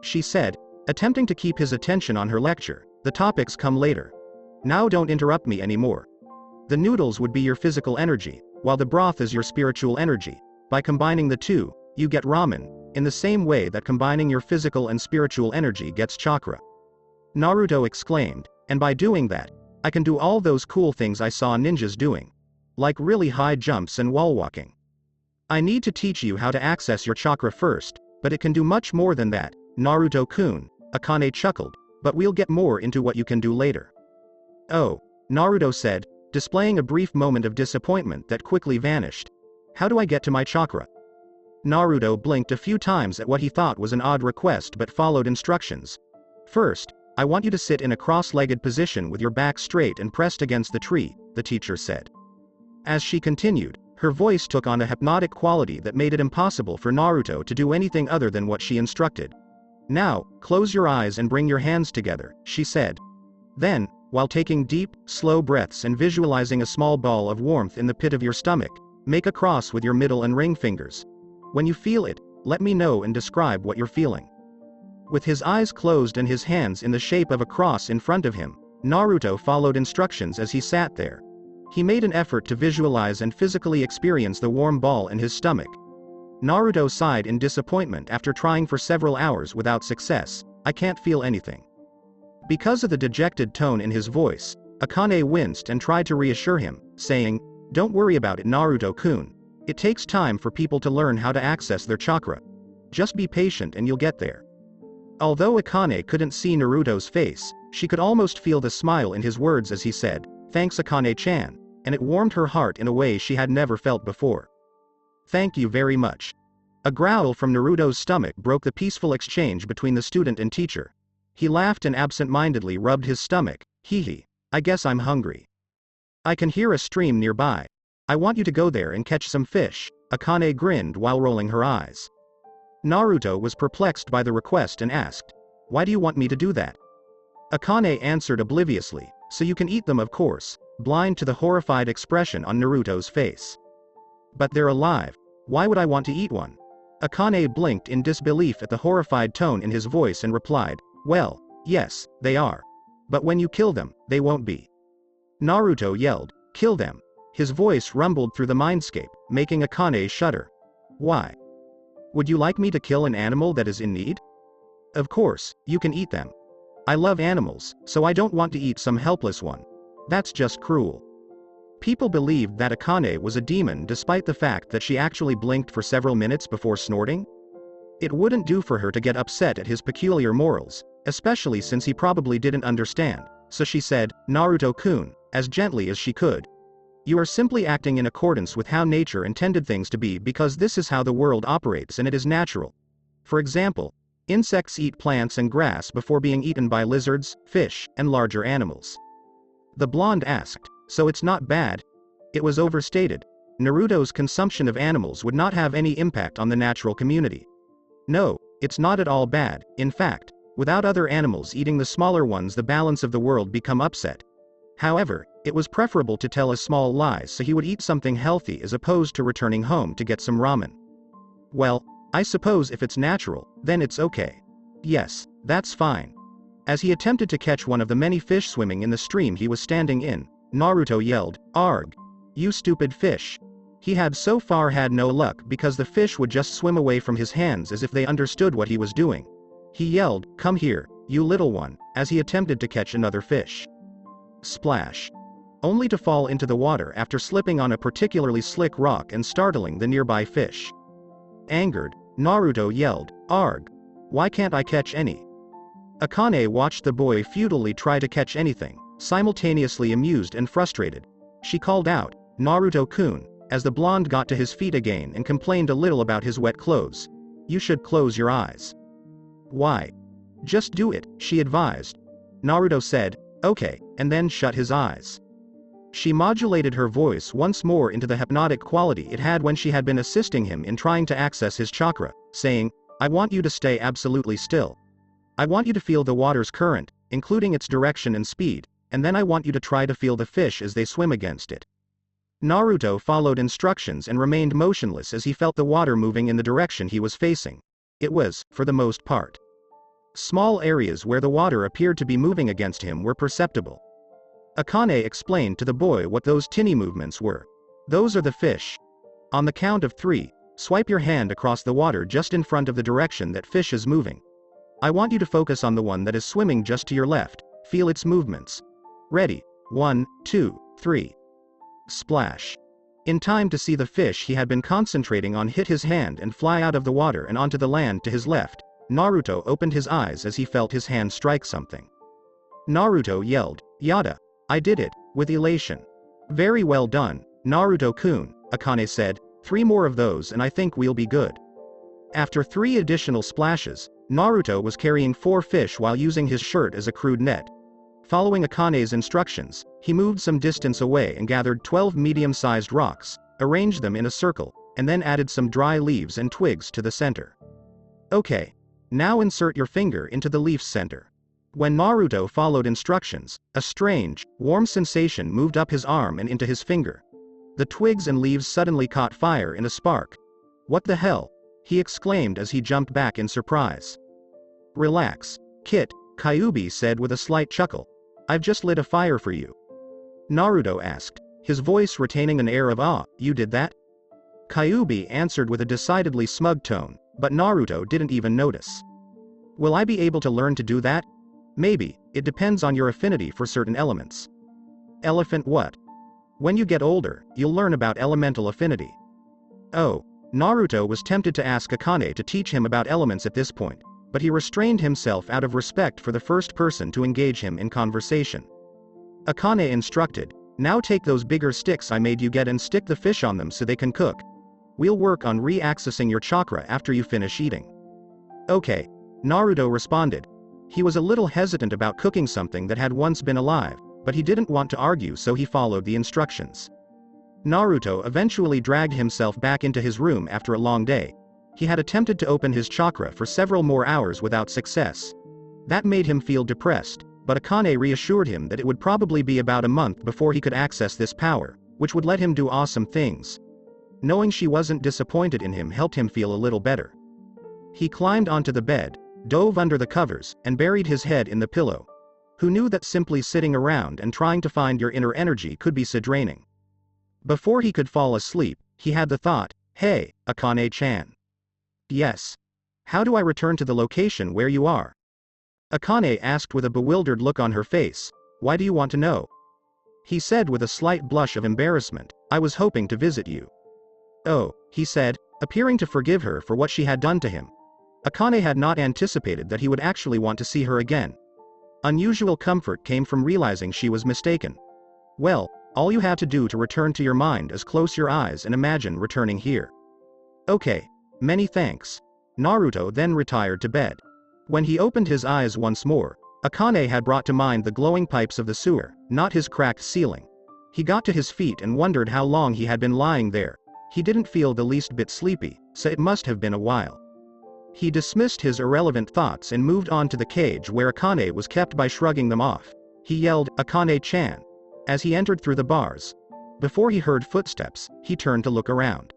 She said, attempting to keep his attention on her lecture, "The topics come later. Now don't interrupt me anymore. The noodles would be your physical energy, while the broth is your spiritual energy. By combining the two, you get ramen, in the same way that combining your physical and spiritual energy gets chakra." Naruto exclaimed, "And by doing that, I can do all those cool things I saw ninjas doing. like really high jumps and wall walking. I need to teach you how to access your chakra first, but it can do much more than that, Naruto-kun, Akane chuckled, but we'll get more into what you can do later. Oh, Naruto said, displaying a brief moment of disappointment that quickly vanished. How do I get to my chakra? Naruto blinked a few times at what he thought was an odd request but followed instructions. First, I want you to sit in a cross-legged position with your back straight and pressed against the tree, the teacher said. As she continued, her voice took on a hypnotic quality that made it impossible for Naruto to do anything other than what she instructed. Now, close your eyes and bring your hands together, she said. Then, while taking deep, slow breaths and visualizing a small ball of warmth in the pit of your stomach, make a cross with your middle and ring fingers. When you feel it, let me know and describe what you're feeling. With his eyes closed and his hands in the shape of a cross in front of him, Naruto followed instructions as he sat there. He made an effort to visualize and physically experience the warm ball in his stomach. Naruto sighed in disappointment after trying for several hours without success. I can't feel anything. Because of the dejected tone in his voice, Akane winced and tried to reassure him, saying, "Don't worry about it, Naruto-kun. It takes time for people to learn how to access their chakra. Just be patient and you'll get there." Although Akane couldn't see Naruto's face, she could almost feel the smile in his words as he said, "Thanks Akane-chan," and it warmed her heart in a way she had never felt before. "Thank you very much." A growl from Naruto's stomach broke the peaceful exchange between the student and teacher. He laughed and absent-mindedly rubbed his stomach. Hee, I guess I'm hungry. I can hear a stream nearby. I want you to go there and catch some fish, Akane grinned while rolling her eyes. Naruto was perplexed by the request and asked, "Why do you want me to do that?" Akane answered obliviously, "So you can eat them of course," blind to the horrified expression on Naruto's face. "But they're alive. Why would I want to eat one?" Akane blinked in disbelief at the horrified tone in his voice and replied, "Well, yes, they are. But when you kill them, they won't be." Naruto yelled, "Kill them." His voice rumbled through the mindscape, making Akane shudder. "Why? Would you like me to kill an animal that is in need?" "Of course, you can eat them. I love animals, so I don't want to eat some helpless one. That's just cruel." People believed that Akane was a demon despite the fact that she actually blinked for several minutes before snorting. It wouldn't do for her to get upset at his peculiar morals, especially since he probably didn't understand, so she said, "Naruto-kun," as gently as she could. "You are simply acting in accordance with how nature intended things to be because this is how the world operates and it is natural. For example, insects eat plants and grass before being eaten by lizards, fish, and larger animals." The blonde asked, "So it's not bad?" It was overstated. Naruto's consumption of animals would not have any impact on the natural community. No, it's not at all bad. In fact, without other animals eating the smaller ones, the balance of the world become upset. However, it was preferable to tell a small lie so he would eat something healthy as opposed to returning home to get some ramen. "Well, I suppose if it's natural, then it's okay. Yes, that's fine." As he attempted to catch one of the many fish swimming in the stream he was standing in, Naruto yelled, "Arg! You stupid fish!" He had so far had no luck because the fish would just swim away from his hands as if they understood what he was doing. He yelled, "Come here, you little one," as he attempted to catch another fish. Splash. Only to fall into the water after slipping on a particularly slick rock and startling the nearby fish. Angered, Naruto yelled, "Arg! Why can't I catch any?" Akane watched the boy futilely try to catch anything, simultaneously amused and frustrated. She called out, "Naruto-kun," as the blonde got to his feet again and complained a little about his wet clothes. "You should close your eyes." "Why?" "Just do it," she advised. Naruto said, "Okay," and then shut his eyes. She modulated her voice once more into the hypnotic quality it had when she had been assisting him in trying to access his chakra, saying, "I want you to stay absolutely still. I want you to feel the water's current, including its direction and speed, and then I want you to try to feel the fish as they swim against it." Naruto followed instructions and remained motionless as he felt the water moving in the direction he was facing. It was, for the most part, small areas where the water appeared to be moving against him were perceptible. Akane explained to the boy what those tinny movements were. "Those are the fish. On the count of 3, swipe your hand across the water just in front of the direction that fish is moving. I want you to focus on the one that is swimming just to your left, feel its movements. Ready, 1, 2, 3. Splash." In time to see the fish he had been concentrating on hit his hand and fly out of the water and onto the land to his left, Naruto opened his eyes as he felt his hand strike something. Naruto yelled, "Yada! I did it," with elation. "Very well done, Naruto-kun," Akane said, "3 more of those and I think we'll be good." After 3 additional splashes, Naruto was carrying 4 fish while using his shirt as a crude net. Following Akane's instructions, he moved some distance away and gathered 12 medium-sized rocks, arranged them in a circle, and then added some dry leaves and twigs to the center. Okay. Now insert your finger into the leaf's center. When Naruto followed instructions, a strange, warm sensation moved up his arm and into his finger. The twigs and leaves suddenly caught fire in a spark. "What the hell?" he exclaimed as he jumped back in surprise. "Relax, Kit," Kyubi said with a slight chuckle. "I've just lit a fire for you." Naruto asked, his voice retaining an air of awe. "You did that?" Kyubi answered with a decidedly smug tone, but Naruto didn't even notice. "Will I be able to learn to do that?" "Maybe, it depends on your affinity for certain elements." "Elephant what?" "When you get older, you'll learn about elemental affinity." Oh, Naruto was tempted to ask Akane to teach him about elements at this point, but he restrained himself out of respect for the first person to engage him in conversation. Akane instructed, "Now take those bigger sticks I made you get and stick the fish on them so they can cook. We'll work on re-accessing your chakra after you finish eating." "Okay," Naruto responded. He was a little hesitant about cooking something that had once been alive, but he didn't want to argue, so he followed the instructions. Naruto eventually dragged himself back into his room after a long day. He had attempted to open his chakra for several more hours without success. That made him feel depressed, but Akane reassured him that it would probably be about a month before he could access this power, which would let him do awesome things. Knowing she wasn't disappointed in him helped him feel a little better. He climbed onto the bed, dove under the covers, and buried his head in the pillow. Who knew that simply sitting around and trying to find your inner energy could be so draining? Before he could fall asleep, he had the thought, "Hey, Akane-chan. Yes. How do I return to the location where you are?" Akane asked with a bewildered look on her face. "Why do you want to know?" He said with a slight blush of embarrassment, "I was hoping to visit you." "Oh," he said, appearing to forgive her for what she had done to him. Akane had not anticipated that he would actually want to see her again. Unusual comfort came from realizing she was mistaken. "Well, all you have to do to return to your mind is close your eyes and imagine returning here." "Okay. Many thanks." Naruto then retired to bed. When he opened his eyes once more, Akane had brought to mind the glowing pipes of the sewer, not his cracked ceiling. He got to his feet and wondered how long he had been lying there. He didn't feel the least bit sleepy, so it must have been a while. He dismissed his irrelevant thoughts and moved on to the cage where Akane was kept by shrugging them off. He yelled, "Akane-chan," as he entered through the bars. Before he heard footsteps, he turned to look around.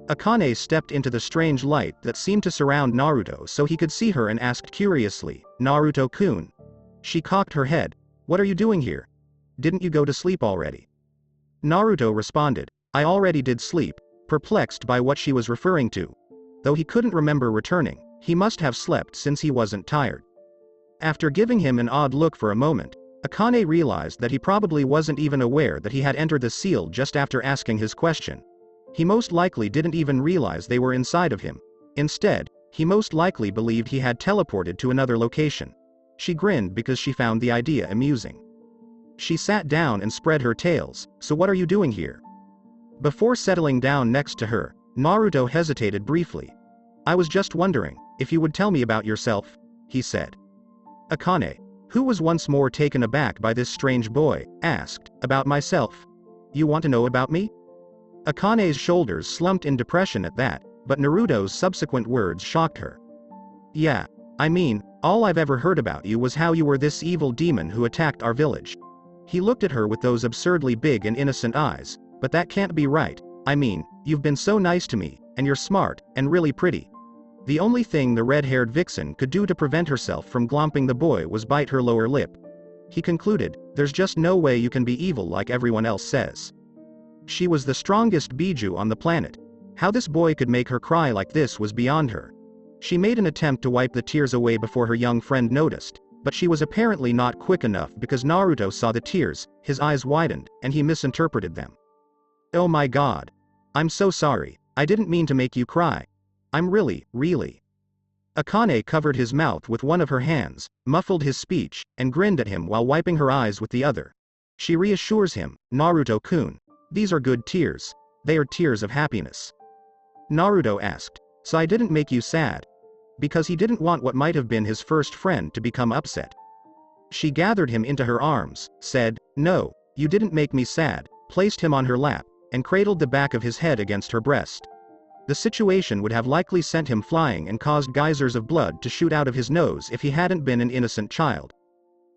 Akane stepped into the strange light that seemed to surround Naruto so he could see her and asked curiously, "Naruto-kun?" She cocked her head. "What are you doing here? Didn't you go to sleep already?" Naruto responded, "I already did sleep," perplexed by what she was referring to. Though he couldn't remember returning, he must have slept since he wasn't tired. After giving him an odd look for a moment, Akane realized that he probably wasn't even aware that he had entered the seal just after asking his question. He most likely didn't even realize they were inside of him. Instead, he most likely believed he had teleported to another location. She grinned because she found the idea amusing. She sat down and spread her tails. "So what are you doing here?" Before settling down next to her, Naruto hesitated briefly. "I was just wondering, if you would tell me about yourself," he said. Akane, who was once more taken aback by this strange boy, asked, "About myself? You want to know about me?" Akane's shoulders slumped in depression at that, but Naruto's subsequent words shocked her. "Yeah. I mean, all I've ever heard about you was how you were this evil demon who attacked our village." He looked at her with those absurdly big and innocent eyes. "But that can't be right. I mean, you've been so nice to me, and you're smart, and really pretty." The only thing the red-haired vixen could do to prevent herself from glomping the boy was bite her lower lip. He concluded, "There's just no way you can be evil like everyone else says." She was the strongest Biju on the planet. How this boy could make her cry like this was beyond her. She made an attempt to wipe the tears away before her young friend noticed, but she was apparently not quick enough because Naruto saw the tears, his eyes widened, and he misinterpreted them. Oh my god. I'm so sorry, I didn't mean to make you cry. I'm really. Akane covered his mouth with one of her hands, muffled his speech, and grinned at him while wiping her eyes with the other. She reassures him, Naruto-kun. These are good tears. They are tears of happiness. Naruto asked, so I didn't make you sad? Because he didn't want what might have been his first friend to become upset. She gathered him into her arms, said, no, you didn't make me sad, placed him on her lap, and cradled the back of his head against her breast. The situation would have likely sent him flying and caused geysers of blood to shoot out of his nose if he hadn't been an innocent child.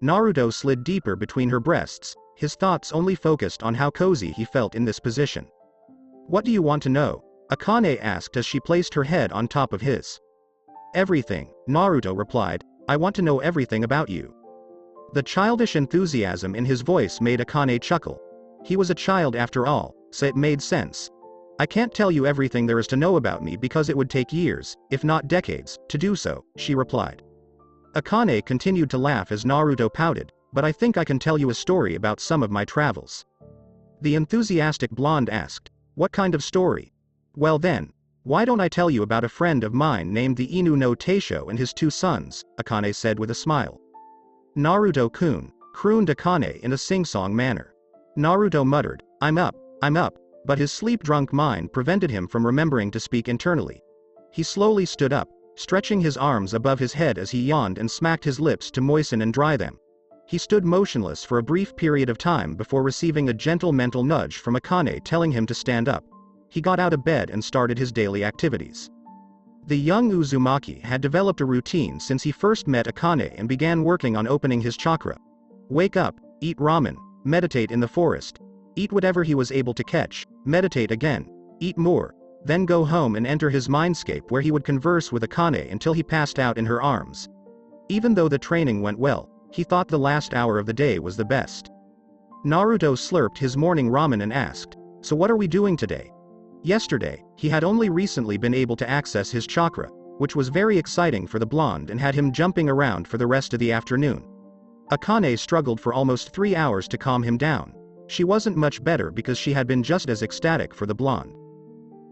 Naruto slid deeper between her breasts, his thoughts only focused on how cozy he felt in this position. What do you want to know? Akane asked as she placed her head on top of his. Everything, Naruto replied, I want to know everything about you. The childish enthusiasm in his voice made Akane chuckle. He was a child after all, so it made sense. I can't tell you everything there is to know about me because it would take years, if not decades, to do so, she replied. Akane continued to laugh as Naruto pouted, but I think I can tell you a story about some of my travels. The enthusiastic blonde asked, what kind of story? Well then, why don't I tell you about a friend of mine named the Inu no Teisho and his 2 sons, Akane said with a smile. Naruto-kun, crooned Akane in a sing-song manner. Naruto muttered, I'm up, but his sleep-drunk mind prevented him from remembering to speak internally. He slowly stood up, stretching his arms above his head as he yawned and smacked his lips to moisten and dry them. He stood motionless for a brief period of time before receiving a gentle mental nudge from Akane telling him to stand up. He got out of bed and started his daily activities. The young Uzumaki had developed a routine since he first met Akane and began working on opening his chakra. Wake up, eat ramen, meditate in the forest, eat whatever he was able to catch, meditate again, eat more, then go home and enter his mindscape where he would converse with Akane until he passed out in her arms. Even though the training went well, he thought the last hour of the day was the best. Naruto slurped his morning ramen and asked, so what are we doing today? Yesterday, he had only recently been able to access his chakra, which was very exciting for the blonde and had him jumping around for the rest of the afternoon. Akane struggled for almost 3 hours to calm him down. She wasn't much better because she had been just as ecstatic for the blonde.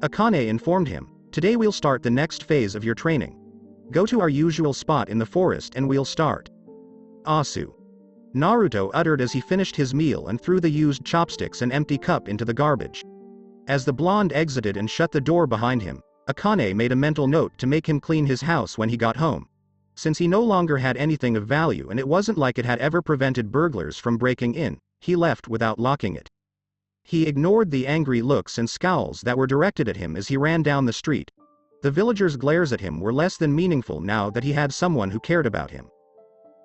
Akane informed him, today we'll start the next phase of your training. Go to our usual spot in the forest and we'll start. Asu. Naruto uttered as he finished his meal and threw the used chopsticks and empty cup into the garbage. As the blonde exited and shut the door behind him, Akane made a mental note to make him clean his house when he got home. Since he no longer had anything of value and it wasn't like it had ever prevented burglars from breaking in, he left without locking it. He ignored the angry looks and scowls that were directed at him as he ran down the street. The villagers' glares at him were less than meaningful now that he had someone who cared about him.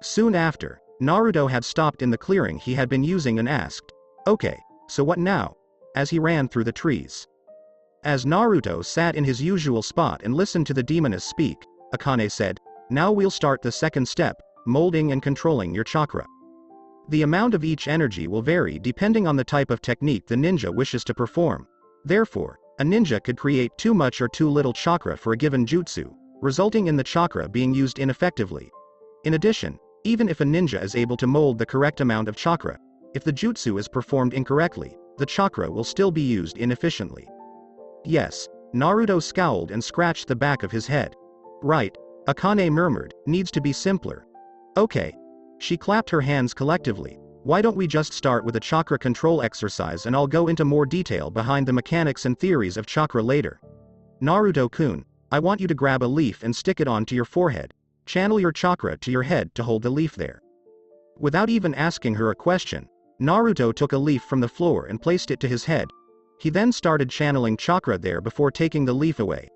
Soon after, Naruto had stopped in the clearing he had been using and asked, okay, so what now? As he ran through the trees. As Naruto sat in his usual spot and listened to the demoness speak, Akane said, now we'll start the second step, molding and controlling your chakra. The amount of each energy will vary depending on the type of technique the ninja wishes to perform. Therefore, a ninja could create too much or too little chakra for a given jutsu, resulting in the chakra being used ineffectively. In addition, even if a ninja is able to mold the correct amount of chakra, if the jutsu is performed incorrectly, the chakra will still be used inefficiently. Yes, Naruto scowled and scratched the back of his head. Right, Akane murmured, needs to be simpler. Okay. She clapped her hands collectively. Why don't we just start with a chakra control exercise and I'll go into more detail behind the mechanics and theories of chakra later. Naruto-kun, I want you to grab a leaf and stick it onto your forehead. Channel your chakra to your head to hold the leaf there. Without even asking her a question, Naruto took a leaf from the floor and placed it to his head. He then started channeling chakra there before taking the leaf away.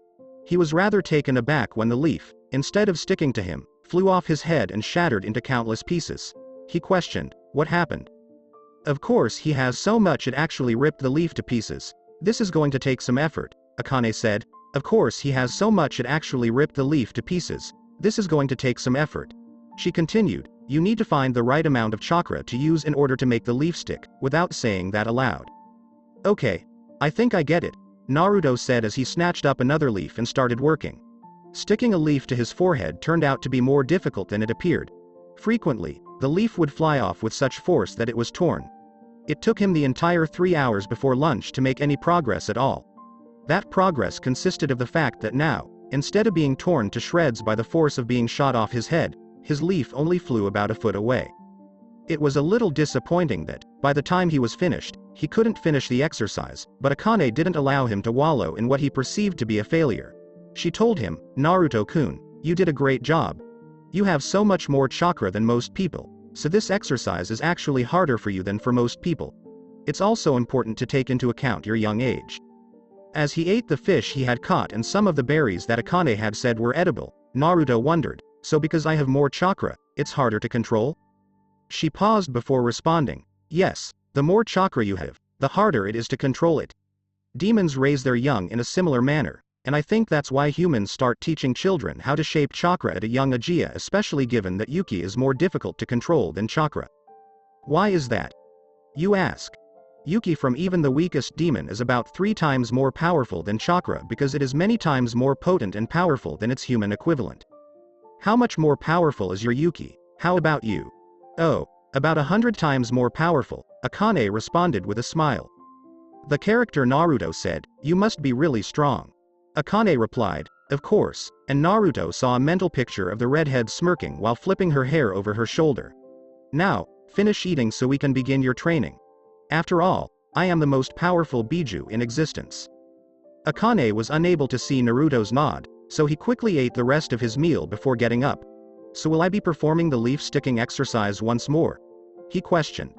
He was rather taken aback when the leaf, instead of sticking to him, flew off his head and shattered into countless pieces. He questioned, what happened? Of course he has so much it actually ripped the leaf to pieces. This is going to take some effort, Akane said. Of course he has so much it actually ripped the leaf to pieces. This is going to take some effort. She continued, you need to find the right amount of chakra to use in order to make the leaf stick, without saying that aloud. Okay. I think I get it, Naruto said as he snatched up another leaf and started working. Sticking a leaf to his forehead turned out to be more difficult than it appeared. Frequently, the leaf would fly off with such force that it was torn. It took him the entire 3 hours before lunch to make any progress at all. That progress consisted of the fact that now, instead of being torn to shreds by the force of being shot off his head, his leaf only flew about a foot away. It was a little disappointing that, by the time he was finished, he couldn't finish the exercise, but Akane didn't allow him to wallow in what he perceived to be a failure. She told him, "Naruto-kun, you did a great job. You have so much more chakra than most people, so this exercise is actually harder for you than for most people. It's also important to take into account your young age." As he ate the fish he had caught and some of the berries that Akane had said were edible, Naruto wondered, "So because I have more chakra, it's harder to control?" She paused before responding, "Yes, the more chakra you have, the harder it is to control it. Demons raise their young in a similar manner, and I think that's why humans start teaching children how to shape chakra at a young age, especially given that Yuki is more difficult to control than chakra." "Why is that?" you ask. Yuki from even the weakest demon is about 3 times more powerful than chakra because it is many times more potent and powerful than its human equivalent. "How much more powerful is your Yuki? How about you?" "Oh, about 100 times more powerful," Akane responded with a smile. The character Naruto said, "You must be really strong." Akane replied, "Of course," and Naruto saw a mental picture of the redhead smirking while flipping her hair over her shoulder. "Now, finish eating so we can begin your training. After all, I am the most powerful Biju in existence." Akane was unable to see Naruto's nod, so he quickly ate the rest of his meal before getting up. "So will I be performing the leaf-sticking exercise once more?" he questioned.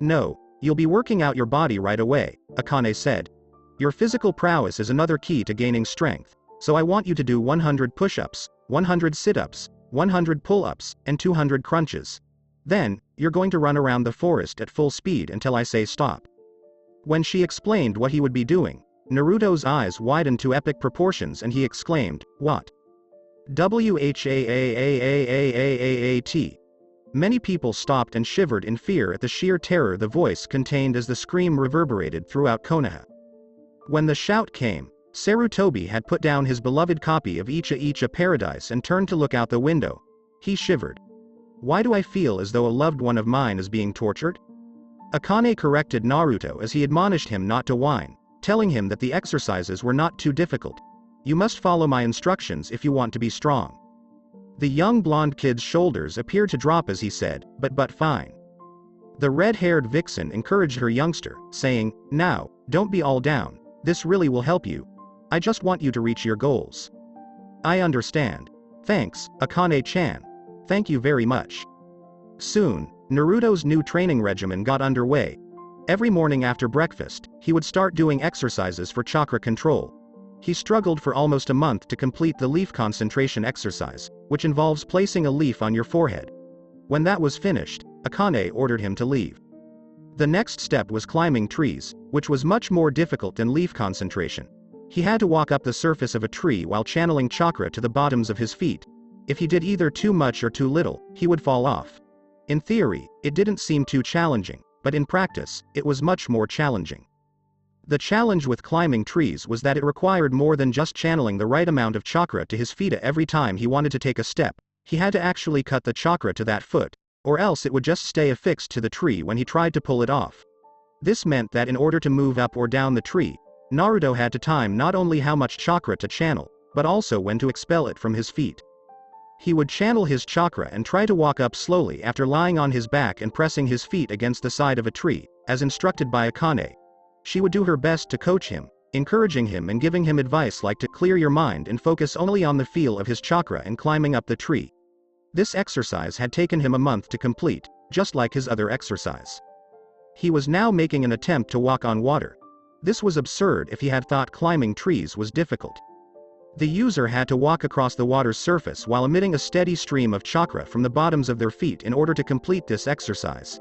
"No, you'll be working out your body right away," Akane said. "Your physical prowess is another key to gaining strength, so I want you to do 100 push-ups, 100 sit-ups, 100 pull-ups, and 200 crunches. Then, you're going to run around the forest at full speed until I say stop." When she explained what he would be doing, Naruto's eyes widened to epic proportions and he exclaimed, "What? Whaat?" Many people stopped and shivered in fear at the sheer terror the voice contained as the scream reverberated throughout Konoha. When the shout came, Sarutobi had put down his beloved copy of Icha Icha Paradise and turned to look out the window. He shivered. "Why do I feel as though a loved one of mine is being tortured?" Akane corrected Naruto as he admonished him not to whine, telling him that the exercises were not too difficult. "You must follow my instructions if you want to be strong." The young blonde kid's shoulders appeared to drop as he said, but fine." The red-haired vixen encouraged her youngster, saying, "Now, don't be all down, this really will help you. I just want you to reach your goals." "I understand. Thanks, Akane-chan. Thank you very much." Soon, Naruto's new training regimen got underway. Every morning after breakfast, he would start doing exercises for chakra control. He struggled for almost a month to complete the leaf concentration exercise, which involves placing a leaf on your forehead. When that was finished, Akane ordered him to leave. The next step was climbing trees, which was much more difficult than leaf concentration. He had to walk up the surface of a tree while channeling chakra to the bottoms of his feet. If he did either too much or too little, he would fall off. In theory, it didn't seem too challenging, but in practice, it was much more challenging. The challenge with climbing trees was that it required more than just channeling the right amount of chakra to his feet every time he wanted to take a step. He had to actually cut the chakra to that foot, or else it would just stay affixed to the tree when he tried to pull it off. This meant that in order to move up or down the tree, Naruto had to time not only how much chakra to channel, but also when to expel it from his feet. He would channel his chakra and try to walk up slowly after lying on his back and pressing his feet against the side of a tree, as instructed by Akane. She would do her best to coach him, encouraging him and giving him advice like to clear your mind and focus only on the feel of his chakra and climbing up the tree. This exercise had taken him a month to complete, just like his other exercise. He was now making an attempt to walk on water. This was absurd if he had thought climbing trees was difficult. The user had to walk across the water's surface while emitting a steady stream of chakra from the bottoms of their feet in order to complete this exercise.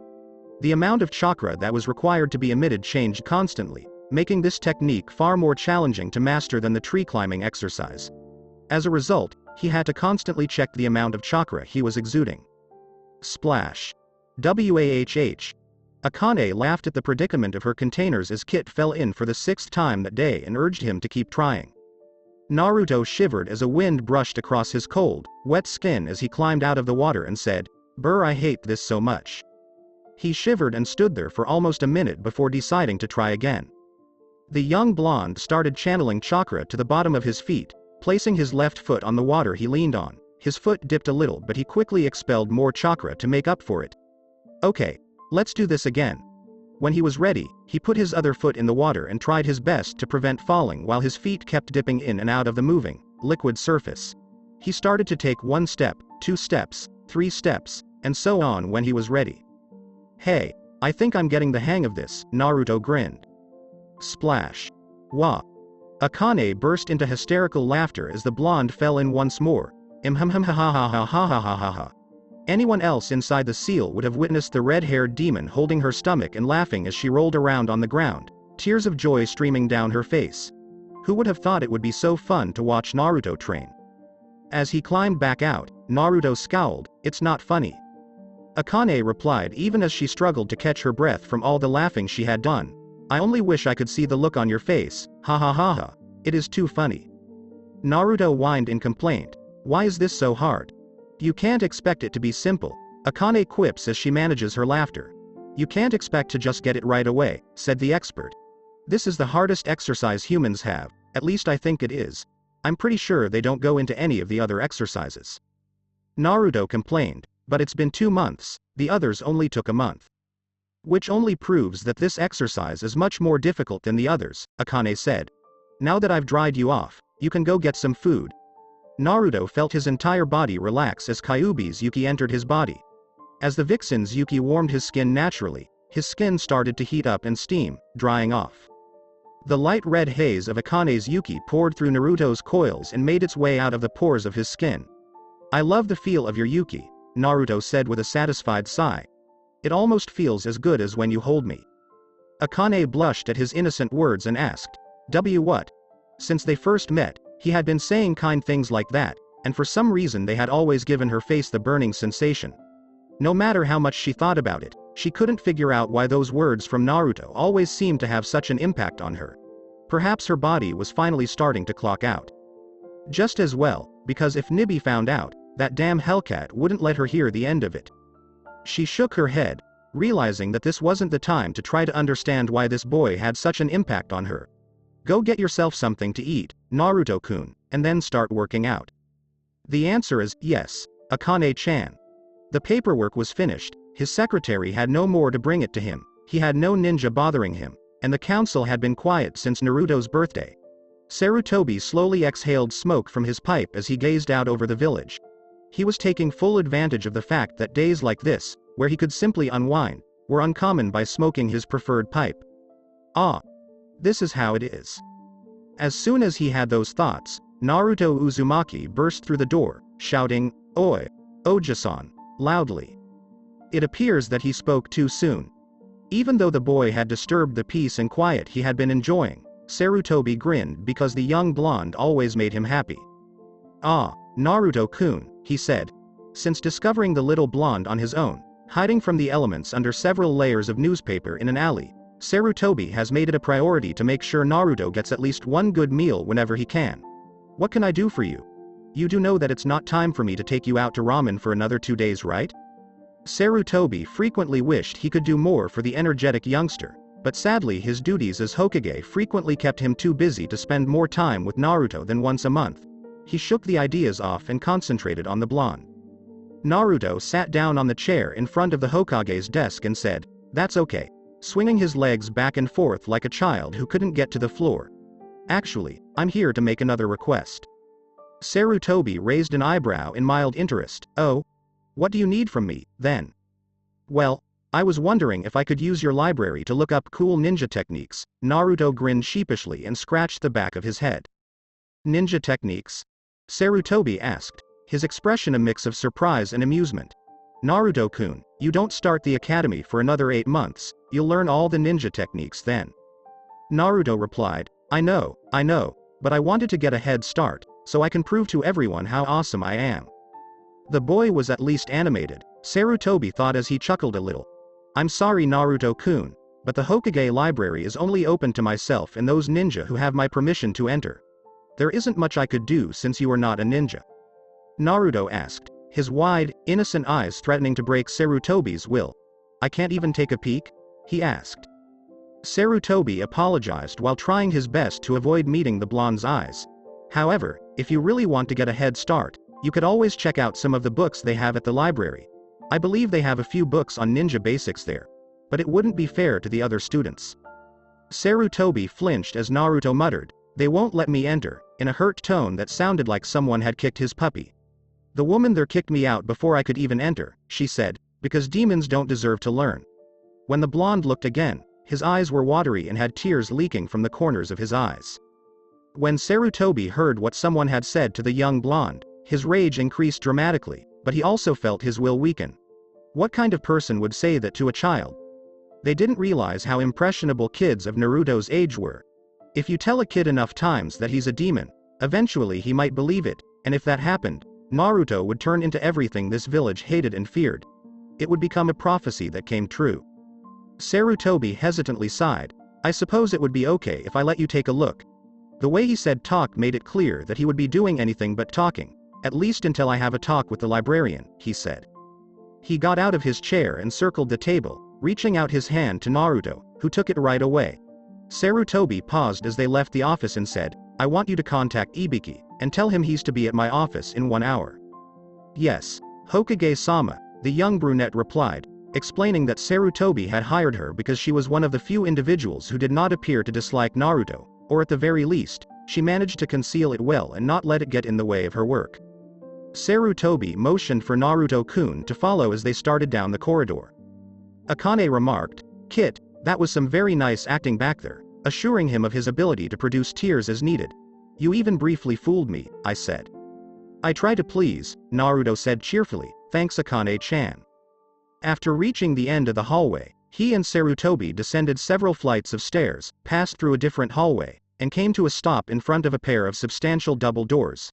The amount of chakra that was required to be emitted changed constantly, making this technique far more challenging to master than the tree climbing exercise. As a result, he had to constantly check the amount of chakra he was exuding. Splash. Wahh. Akane laughed at the predicament of her containers as Kit fell in for the 6th time that day and urged him to keep trying. Naruto shivered as a wind brushed across his cold, wet skin as he climbed out of the water and said, "Brr, I hate this so much." He shivered and stood there for almost a minute before deciding to try again. The young blonde started channeling chakra to the bottom of his feet, placing his left foot on the water he leaned on. His foot dipped a little, but he quickly expelled more chakra to make up for it. Okay, let's do this again. When he was ready, he put his other foot in the water and tried his best to prevent falling while his feet kept dipping in and out of the moving, liquid surface. He started to take 1 step, 2 steps, 3 steps, and so on when he was ready. Hey, I think I'm getting the hang of this, Naruto grinned. Splash. Wah. Akane burst into hysterical laughter as the blonde fell in once more. Ha. Anyone else inside the seal would have witnessed the red-haired demon holding her stomach and laughing as she rolled around on the ground, tears of joy streaming down her face. Who would have thought it would be so fun to watch Naruto train? As he climbed back out, Naruto scowled, "It's not funny." Akane replied even as she struggled to catch her breath from all the laughing she had done. "I only wish I could see the look on your face, ha ha ha ha. It is too funny." Naruto whined in complaint. "Why is this so hard? You can't expect it to be simple," Akane quips as she manages her laughter. "You can't expect to just get it right away," said the expert. "This is the hardest exercise humans have, at least I think it is. I'm pretty sure they don't go into any of the other exercises." Naruto complained, "But it's been 2 months, the others only took a month." "Which only proves that this exercise is much more difficult than the others," Akane said. "Now that I've dried you off, you can go get some food." Naruto felt his entire body relax as Kyubi's Yuki entered his body. As the Vixen's Yuki warmed his skin naturally, his skin started to heat up and steam, drying off. The light red haze of Akane's Yuki poured through Naruto's coils and made its way out of the pores of his skin. "I love the feel of your Yuki," Naruto said with a satisfied sigh. "It almost feels as good as when you hold me." Akane blushed at his innocent words and asked, What? Since they first met, he had been saying kind things like that, and for some reason they had always given her face the burning sensation. No matter how much she thought about it, she couldn't figure out why those words from Naruto always seemed to have such an impact on her. Perhaps her body was finally starting to clock out. Just as well, because if Nibby found out, that damn Hellcat wouldn't let her hear the end of it. She shook her head, realizing that this wasn't the time to try to understand why this boy had such an impact on her. "Go get yourself something to eat, Naruto-kun, and then start working out." The answer is, yes, Akane-chan. The paperwork was finished, his secretary had no more to bring it to him, he had no ninja bothering him, and the council had been quiet since Naruto's birthday. Sarutobi slowly exhaled smoke from his pipe as he gazed out over the village. He was taking full advantage of the fact that days like this, where he could simply unwind, were uncommon by smoking his preferred pipe. Ah. This is how it is. As soon as he had those thoughts, Naruto Uzumaki burst through the door, shouting, "Oi! Oja-san!" loudly. It appears that he spoke too soon. Even though the boy had disturbed the peace and quiet he had been enjoying, Sarutobi grinned because the young blonde always made him happy. "Ah, Naruto-kun," he said. Since discovering the little blonde on his own, hiding from the elements under several layers of newspaper in an alley, Sarutobi has made it a priority to make sure Naruto gets at least one good meal whenever he can. "What can I do for you? You do know that it's not time for me to take you out to ramen for another 2 days, right?" Sarutobi frequently wished he could do more for the energetic youngster, but sadly his duties as Hokage frequently kept him too busy to spend more time with Naruto than once a month. He shook the ideas off and concentrated on the blonde. Naruto sat down on the chair in front of the Hokage's desk and said, "That's okay," swinging his legs back and forth like a child who couldn't get to the floor. "Actually, I'm here to make another request." Sarutobi raised an eyebrow in mild interest. "Oh? What do you need from me, then?" "Well, I was wondering if I could use your library to look up cool ninja techniques." Naruto grinned sheepishly and scratched the back of his head. "Ninja techniques?" Sarutobi asked, his expression a mix of surprise and amusement. "Naruto-kun, you don't start the academy for another 8 months, you'll learn all the ninja techniques then." Naruto replied, I know, but I wanted to get a head start, so I can prove to everyone how awesome I am." The boy was at least animated, Sarutobi thought as he chuckled a little. "I'm sorry Naruto-kun, but the Hokage library is only open to myself and those ninja who have my permission to enter. There isn't much I could do since you are not a ninja." Naruto asked, his wide, innocent eyes threatening to break Sarutobi's will. I can't even take a peek? He asked. Sarutobi apologized while trying his best to avoid meeting the blonde's eyes. However, if you really want to get a head start, you could always check out some of the books they have at the library. I believe they have a few books on ninja basics there. But it wouldn't be fair to the other students. Sarutobi flinched as Naruto muttered, "They won't let me enter," in a hurt tone that sounded like someone had kicked his puppy. "The woman there kicked me out before I could even enter," she said, "because demons don't deserve to learn." When the blonde looked again, his eyes were watery and had tears leaking from the corners of his eyes. When Sarutobi heard what someone had said to the young blonde, his rage increased dramatically, but he also felt his will weaken. What kind of person would say that to a child? They didn't realize how impressionable kids of Naruto's age were. If you tell a kid enough times that he's a demon, eventually he might believe it, and if that happened, Naruto would turn into everything this village hated and feared. It would become a prophecy that came true. Sarutobi hesitantly sighed, "I suppose it would be okay if I let you take a look." The way he said talk made it clear that he would be doing anything but talking, "At least until I have a talk with the librarian," he said. He got out of his chair and circled the table, reaching out his hand to Naruto, who took it right away. Sarutobi paused as they left the office and said, "I want you to contact Ibiki, and tell him he's to be at my office in 1 hour." "Yes, Hokage-sama," the young brunette replied, explaining that Sarutobi had hired her because she was one of the few individuals who did not appear to dislike Naruto, or at the very least, she managed to conceal it well and not let it get in the way of her work. Sarutobi motioned for Naruto-kun to follow as they started down the corridor. Akane remarked, "Kit, that was some very nice acting back there," assuring him of his ability to produce tears as needed. "You even briefly fooled me," I said. "I try to please," Naruto said cheerfully, "thanks Akane-chan." After reaching the end of the hallway, he and Sarutobi descended several flights of stairs, passed through a different hallway, and came to a stop in front of a pair of substantial double doors.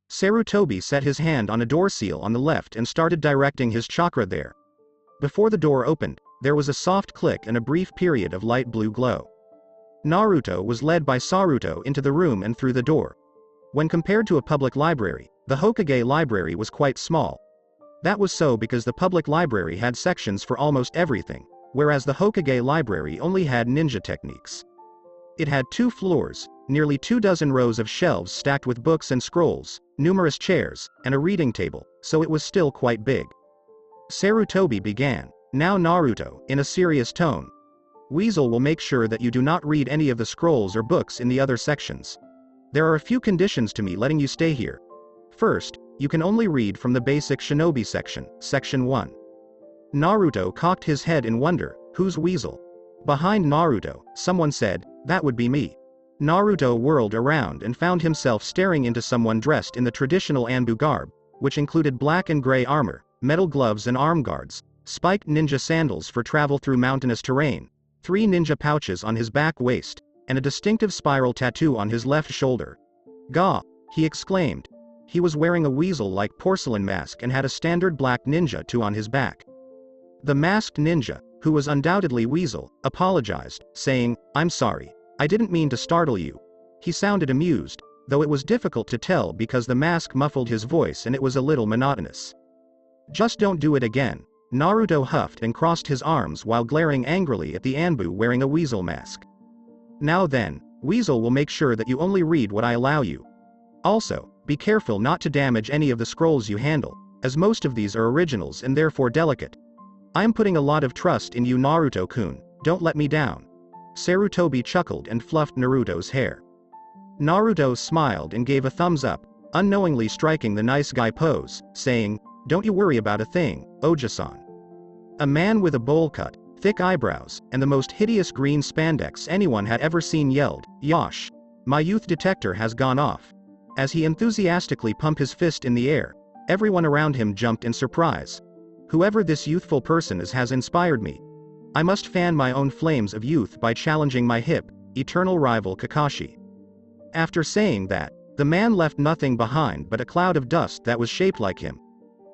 Sarutobi set his hand on a door seal on the left and started directing his chakra there. Before the door opened, there was a soft click and a brief period of light blue glow. Naruto was led by Saruto into the room and through the door. When compared to a public library, the Hokage library was quite small. That was so because the public library had sections for almost everything, whereas the Hokage library only had ninja techniques. It had 2 floors, nearly 24 rows of shelves stacked with books and scrolls, numerous chairs, and a reading table, so it was still quite big. Sarutobi began, "Now Naruto," in a serious tone. "Weasel will make sure that you do not read any of the scrolls or books in the other sections. There are a few conditions to me letting you stay here. First, you can only read from the basic shinobi section, section 1. Naruto cocked his head in wonder, "Who's Weasel?" Behind Naruto, someone said, "That would be me." Naruto whirled around and found himself staring into someone dressed in the traditional Anbu garb, which included black and gray armor, metal gloves and arm guards, spiked ninja sandals for travel through mountainous terrain, 3 ninja pouches on his back waist, and a distinctive spiral tattoo on his left shoulder. "Gah!" he exclaimed. He was wearing a weasel-like porcelain mask and had a standard black ninja tattoo on his back. The masked ninja, who was undoubtedly Weasel, apologized, saying, "I'm sorry. I didn't mean to startle you." He sounded amused, though it was difficult to tell because the mask muffled his voice and it was a little monotonous. "Just don't do it again," Naruto huffed and crossed his arms while glaring angrily at the Anbu wearing a weasel mask. "Now then, Weasel will make sure that you only read what I allow you. Also, be careful not to damage any of the scrolls you handle, as most of these are originals and therefore delicate. I'm putting a lot of trust in you Naruto-kun, don't let me down." Sarutobi chuckled and fluffed Naruto's hair. Naruto smiled and gave a thumbs up, unknowingly striking the nice guy pose, saying, "Don't you worry about a thing, Oja-san." A man with a bowl cut, thick eyebrows, and the most hideous green spandex anyone had ever seen yelled, "Yosh! My youth detector has gone off." As he enthusiastically pumped his fist in the air, everyone around him jumped in surprise. "Whoever this youthful person is has inspired me. I must fan my own flames of youth by challenging my hip, eternal rival Kakashi." After saying that, the man left nothing behind but a cloud of dust that was shaped like him.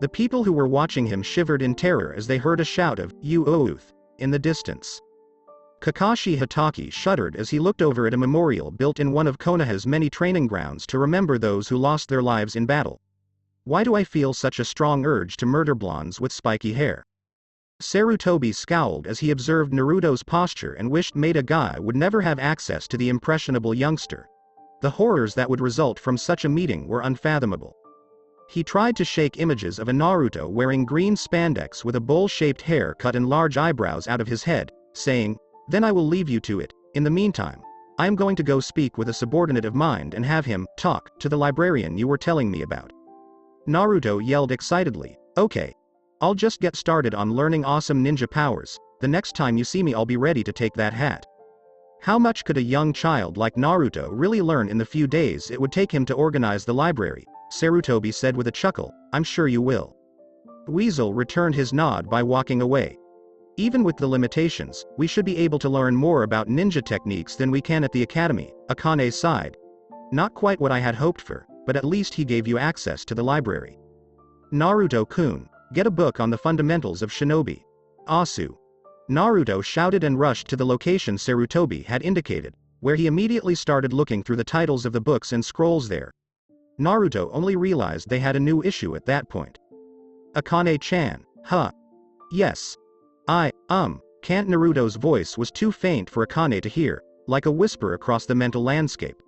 The people who were watching him shivered in terror as they heard a shout of, "You Outh!" in the distance. Kakashi Hatake shuddered as he looked over at a memorial built in one of Konoha's many training grounds to remember those who lost their lives in battle. "Why do I feel such a strong urge to murder blondes with spiky hair?" Sarutobi scowled as he observed Naruto's posture and wished Maida Guy would never have access to the impressionable youngster. The horrors that would result from such a meeting were unfathomable. He tried to shake images of a Naruto wearing green spandex with a bowl-shaped haircut and large eyebrows out of his head, saying, "Then I will leave you to it. In the meantime, I am going to go speak with a subordinate of mine and have him talk to the librarian you were telling me about." Naruto yelled excitedly, "Okay. I'll just get started on learning awesome ninja powers. The next time you see me I'll be ready to take that hat." How much could a young child like Naruto really learn in the few days it would take him to organize the library? Sarutobi said with a chuckle, "I'm sure you will." Weasel returned his nod by walking away. "Even with the limitations, we should be able to learn more about ninja techniques than we can at the academy," Akane sighed. "Not quite what I had hoped for, but at least he gave you access to the library." "Naruto-kun, get a book on the fundamentals of shinobi." "Asu." Naruto shouted and rushed to the location Sarutobi had indicated, where he immediately started looking through the titles of the books and scrolls there. Naruto only realized they had a new issue at that point. "Akane-chan, huh? Yes. Can't." Naruto's voice was too faint for Akane to hear, like a whisper across the mental landscape.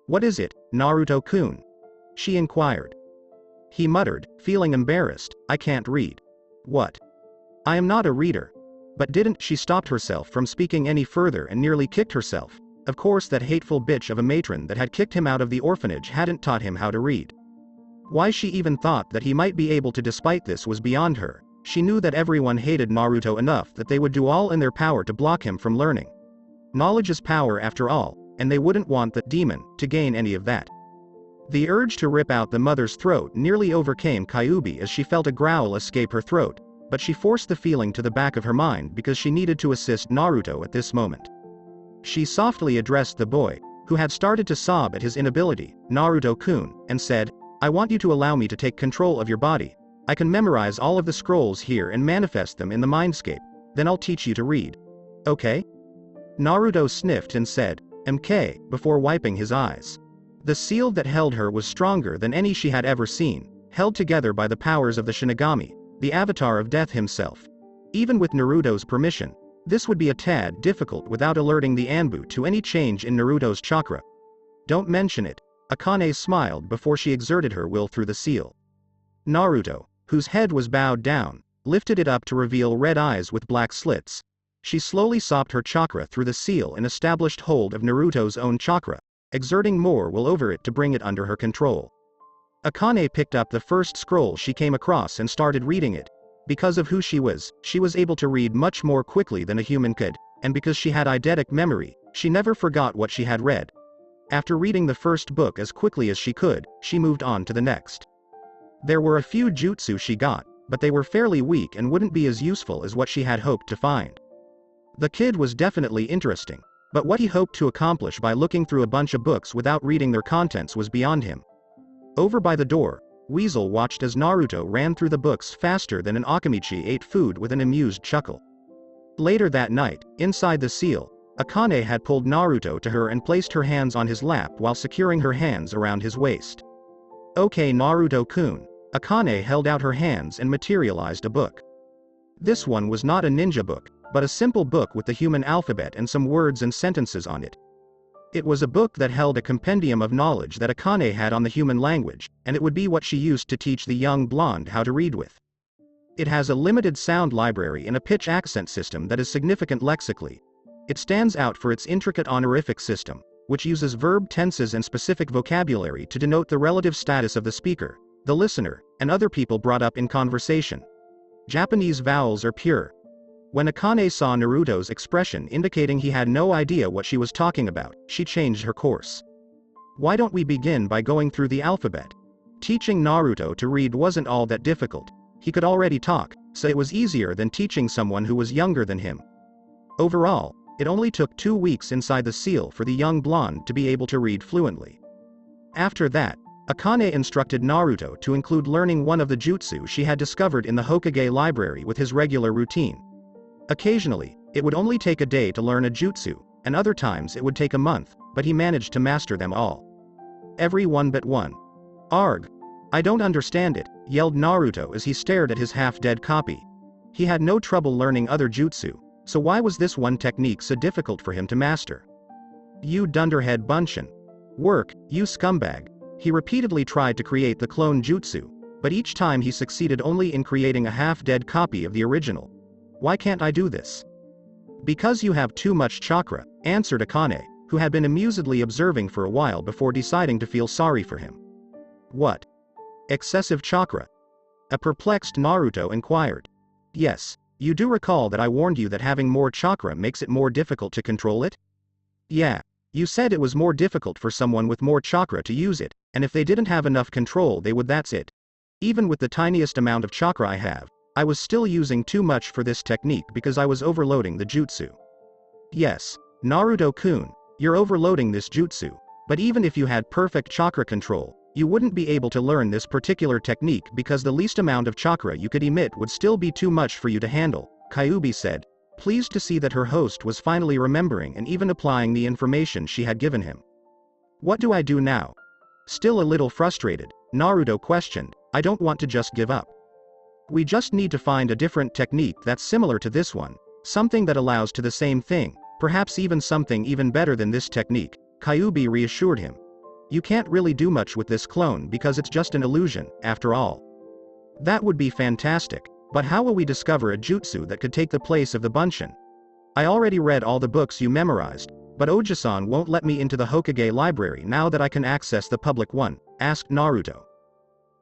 "What is it, Naruto-kun?" she inquired. He muttered, feeling embarrassed, "I can't read." "What? I am not a reader." But didn't she stopped herself from speaking any further and nearly kicked herself. Of course that hateful bitch of a matron that had kicked him out of the orphanage hadn't taught him how to read. Why she even thought that he might be able to despite this was beyond her. She knew that everyone hated Naruto enough that they would do all in their power to block him from learning. Knowledge is power after all, and they wouldn't want that demon to gain any of that. The urge to rip out the mother's throat nearly overcame Kyubi as she felt a growl escape her throat, but she forced the feeling to the back of her mind because she needed to assist Naruto at this moment. She softly addressed the boy, who had started to sob at his inability, "Naruto-kun," and said, "I want you to allow me to take control of your body. I can memorize all of the scrolls here and manifest them in the mindscape, then I'll teach you to read. Okay?" Naruto sniffed and said, "MK," before wiping his eyes. The seal that held her was stronger than any she had ever seen, held together by the powers of the Shinigami, the avatar of death himself. Even with Naruto's permission, this would be a tad difficult without alerting the Anbu to any change in Naruto's chakra. "Don't mention it." Akane smiled before she exerted her will through the seal. Naruto, whose head was bowed down, lifted it up to reveal red eyes with black slits. She slowly sopped her chakra through the seal and established hold of Naruto's own chakra, exerting more will over it to bring it under her control. Akane picked up the first scroll she came across and started reading it. Because of who she was able to read much more quickly than a human could, and because she had eidetic memory, she never forgot what she had read. After reading the first book as quickly as she could, she moved on to the next. There were a few jutsu she got, but they were fairly weak and wouldn't be as useful as what she had hoped to find. The kid was definitely interesting, but what he hoped to accomplish by looking through a bunch of books without reading their contents was beyond him. Over by the door, Weasel watched as Naruto ran through the books faster than an Akamichi ate food with an amused chuckle. Later that night, inside the seal, Akane had pulled Naruto to her and placed her hands on his lap while securing her hands around his waist. "Okay, Naruto-kun." Akane held out her hands and materialized a book. This one was not a ninja book, but a simple book with the human alphabet and some words and sentences on it. It was a book that held a compendium of knowledge that Akane had on the human language, and it would be what she used to teach the young blonde how to read with. It has a limited sound library and a pitch accent system that is significant lexically. It stands out for its intricate honorific system, which uses verb tenses and specific vocabulary to denote the relative status of the speaker, the listener, and other people brought up in conversation. Japanese vowels are pure. When Akane saw Naruto's expression indicating he had no idea what she was talking about, she changed her course. "Why don't we begin by going through the alphabet?" Teaching Naruto to read wasn't all that difficult. He could already talk, so it was easier than teaching someone who was younger than him. Overall, it only took 2 weeks inside the seal for the young blonde to be able to read fluently. After that, Akane instructed Naruto to include learning one of the jutsu she had discovered in the Hokage library with his regular routine. Occasionally, it would only take a day to learn a jutsu, and other times it would take a month, but he managed to master them all. Every one but one. "Arg! I don't understand it," yelled Naruto as he stared at his half-dead copy. He had no trouble learning other jutsu, so why was this one technique so difficult for him to master? You dunderhead Bunshin. Work, you scumbag. He repeatedly tried to create the clone jutsu, but each time he succeeded only in creating a half-dead copy of the original. Why can't I do this? Because you have too much chakra, answered Akane, who had been amusedly observing for a while before deciding to feel sorry for him. What? Excessive chakra? A perplexed Naruto inquired. Yes, you do recall that I warned you that having more chakra makes it more difficult to control it? Yeah, you said it was more difficult for someone with more chakra to use it, and if they didn't have enough control they would. That's it. Even with the tiniest amount of chakra I have, I was still using too much for this technique because I was overloading the jutsu. Yes, Naruto-kun, you're overloading this jutsu, but even if you had perfect chakra control, you wouldn't be able to learn this particular technique because the least amount of chakra you could emit would still be too much for you to handle, Kyubi said, pleased to see that her host was finally remembering and even applying the information she had given him. What do I do now? Still a little frustrated, Naruto questioned, I don't want to just give up. We just need to find a different technique that's similar to this one, something that allows to the same thing, perhaps even something even better than this technique, Kyubi reassured him. You can't really do much with this clone because it's just an illusion, after all. That would be fantastic, but how will we discover a jutsu that could take the place of the Bunshin? I already read all the books you memorized, but Oji-san won't let me into the Hokage library now that I can access the public one, asked Naruto.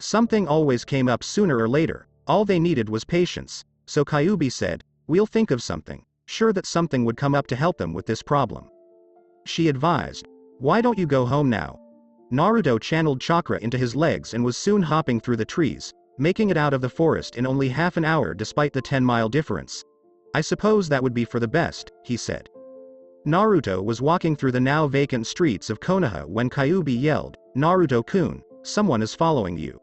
Something always came up sooner or later, all they needed was patience, so Kyubi said, we'll think of something, sure that something would come up to help them with this problem. She advised, why don't you go home now? Naruto channeled chakra into his legs and was soon hopping through the trees, making it out of the forest in only half an hour despite the 10-mile difference. I suppose that would be for the best, he said. Naruto was walking through the now vacant streets of Konoha when Kyubi yelled, Naruto-kun, someone is following you.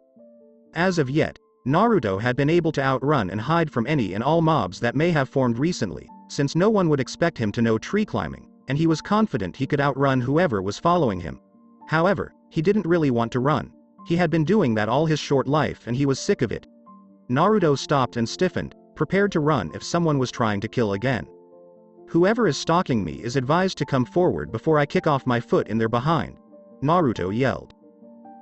As of yet, Naruto had been able to outrun and hide from any and all mobs that may have formed recently, since no one would expect him to know tree climbing, and he was confident he could outrun whoever was following him. However, he didn't really want to run. He had been doing that all his short life and he was sick of it. Naruto stopped and stiffened, prepared to run if someone was trying to kill again. Whoever is stalking me is advised to come forward before I kick off my foot in their behind, Naruto yelled.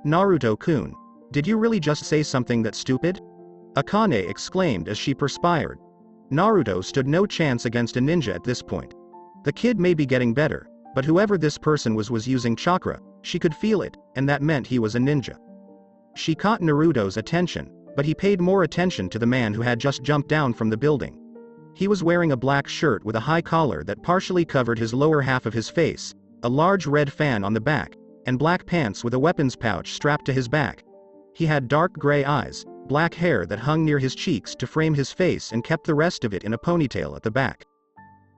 Naruto-kun, did you really just say something that's stupid? Akane exclaimed as she perspired. Naruto stood no chance against a ninja at this point. The kid may be getting better, but whoever this person was using chakra, she could feel it, and that meant he was a ninja. She caught Naruto's attention, but he paid more attention to the man who had just jumped down from the building. He was wearing a black shirt with a high collar that partially covered his lower half of his face, a large red fan on the back, and black pants with a weapons pouch strapped to his back. He had dark gray eyes, black hair that hung near his cheeks to frame his face and kept the rest of it in a ponytail at the back.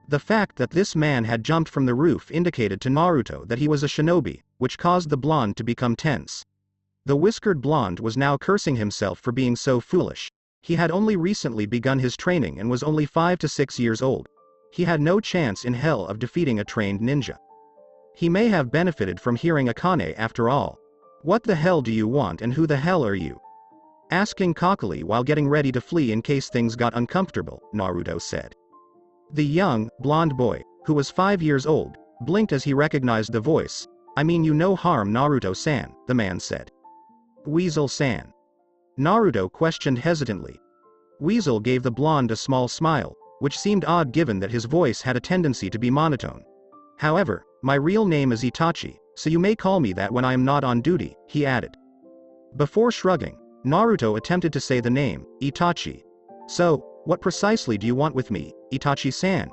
The fact that this man had jumped from the roof indicated to Naruto that he was a shinobi, which caused the blonde to become tense. The whiskered blonde was now cursing himself for being so foolish. He had only recently begun his training and was only 5 to 6 years old. He had no chance in hell of defeating a trained ninja. He may have benefited from hearing Akane after all. What the hell do you want and who the hell are you? Asking cockily while getting ready to flee in case things got uncomfortable, Naruto said. The young, blonde boy, who was 5 years old, blinked as he recognized the voice. I mean you no harm Naruto-san, the man said. Weasel-san? Naruto questioned hesitantly. Weasel gave the blonde a small smile, which seemed odd given that his voice had a tendency to be monotone. However, my real name is Itachi, so you may call me that when I am not on duty, he added. Before shrugging, Naruto attempted to say the name, Itachi. So, what precisely do you want with me, Itachi-san?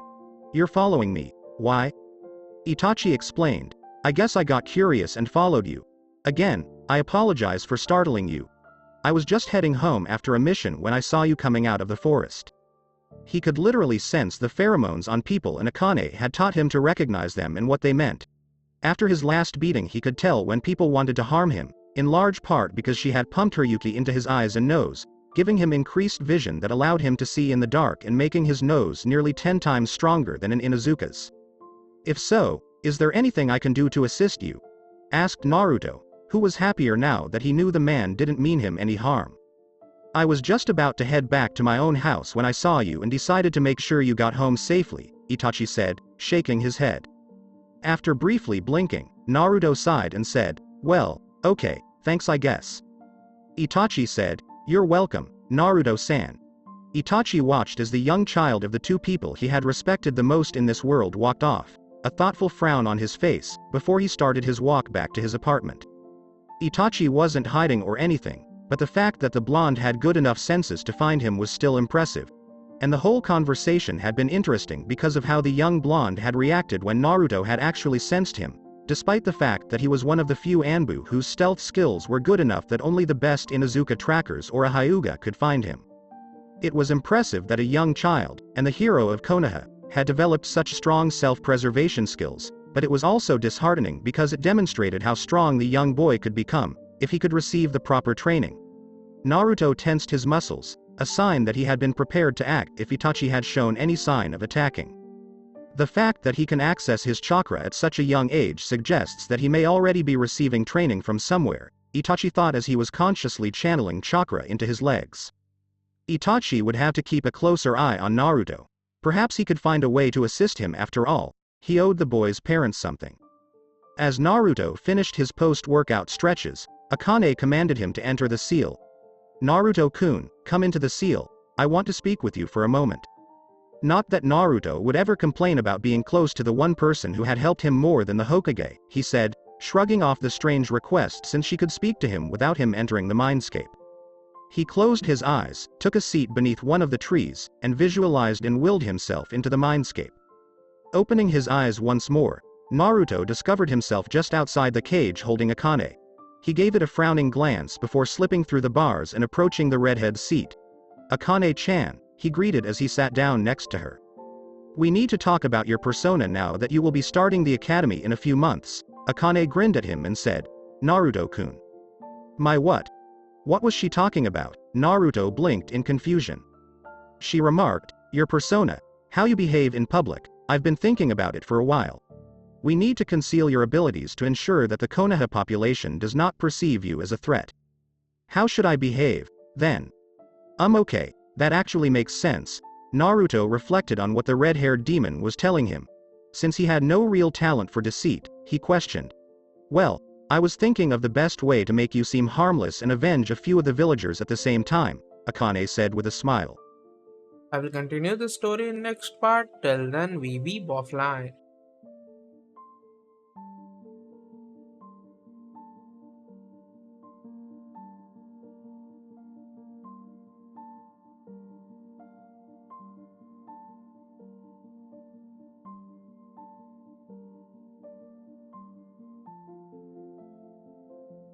You're following me, why? Itachi explained. I guess I got curious and followed you. Again, I apologize for startling you. I was just heading home after a mission when I saw you coming out of the forest. He could literally sense the pheromones on people and Akane had taught him to recognize them and what they meant. After his last beating he could tell when people wanted to harm him, in large part because she had pumped her Yuki into his eyes and nose, giving him increased vision that allowed him to see in the dark and making his nose nearly 10 times stronger than an Inuzuka's. If so, is there anything I can do to assist you? Asked Naruto, who was happier now that he knew the man didn't mean him any harm. I was just about to head back to my own house when I saw you and decided to make sure you got home safely, Itachi said, shaking his head. After briefly blinking, Naruto sighed and said, "Well, okay, thanks I guess." Itachi said, "You're welcome, Naruto-san." Itachi watched as the young child of the two people he had respected the most in this world walked off, a thoughtful frown on his face, before he started his walk back to his apartment. Itachi wasn't hiding or anything, but the fact that the blonde had good enough senses to find him was still impressive. And the whole conversation had been interesting because of how the young blonde had reacted when Naruto had actually sensed him, despite the fact that he was one of the few Anbu whose stealth skills were good enough that only the best Inuzuka trackers or a Hyuga could find him. It was impressive that a young child, and the hero of Konoha, had developed such strong self-preservation skills, but it was also disheartening because it demonstrated how strong the young boy could become, if he could receive the proper training. Naruto tensed his muscles, a sign that he had been prepared to act if Itachi had shown any sign of attacking. The fact that he can access his chakra at such a young age suggests that he may already be receiving training from somewhere, Itachi thought as he was consciously channeling chakra into his legs. Itachi would have to keep a closer eye on Naruto. Perhaps he could find a way to assist him after all, he owed the boy's parents something. As Naruto finished his post-workout stretches, Akane commanded him to enter the seal. "Naruto-kun, come into the seal, I want to speak with you for a moment." Not that Naruto would ever complain about being close to the one person who had helped him more than the Hokage, he said, shrugging off the strange request since she could speak to him without him entering the mindscape. He closed his eyes, took a seat beneath one of the trees, and visualized and willed himself into the mindscape. Opening his eyes once more, Naruto discovered himself just outside the cage holding Akane. He gave it a frowning glance before slipping through the bars and approaching the redhead's seat. "Akane-chan," he greeted as he sat down next to her. "We need to talk about your persona now that you will be starting the academy in a few months." Akane grinned at him and said, "Naruto-kun." "My what?" What was she talking about? Naruto blinked in confusion. She remarked, "Your persona, how you behave in public, I've been thinking about it for a while. We need to conceal your abilities to ensure that the Konoha population does not perceive you as a threat." "How should I behave, then?" Okay, that actually makes sense." Naruto reflected on what the red-haired demon was telling him. Since he had no real talent for deceit, he questioned. "Well, I was thinking of the best way to make you seem harmless and avenge a few of the villagers at the same time," Akane said with a smile. I will continue the story in next part. Till then, we weeb offline.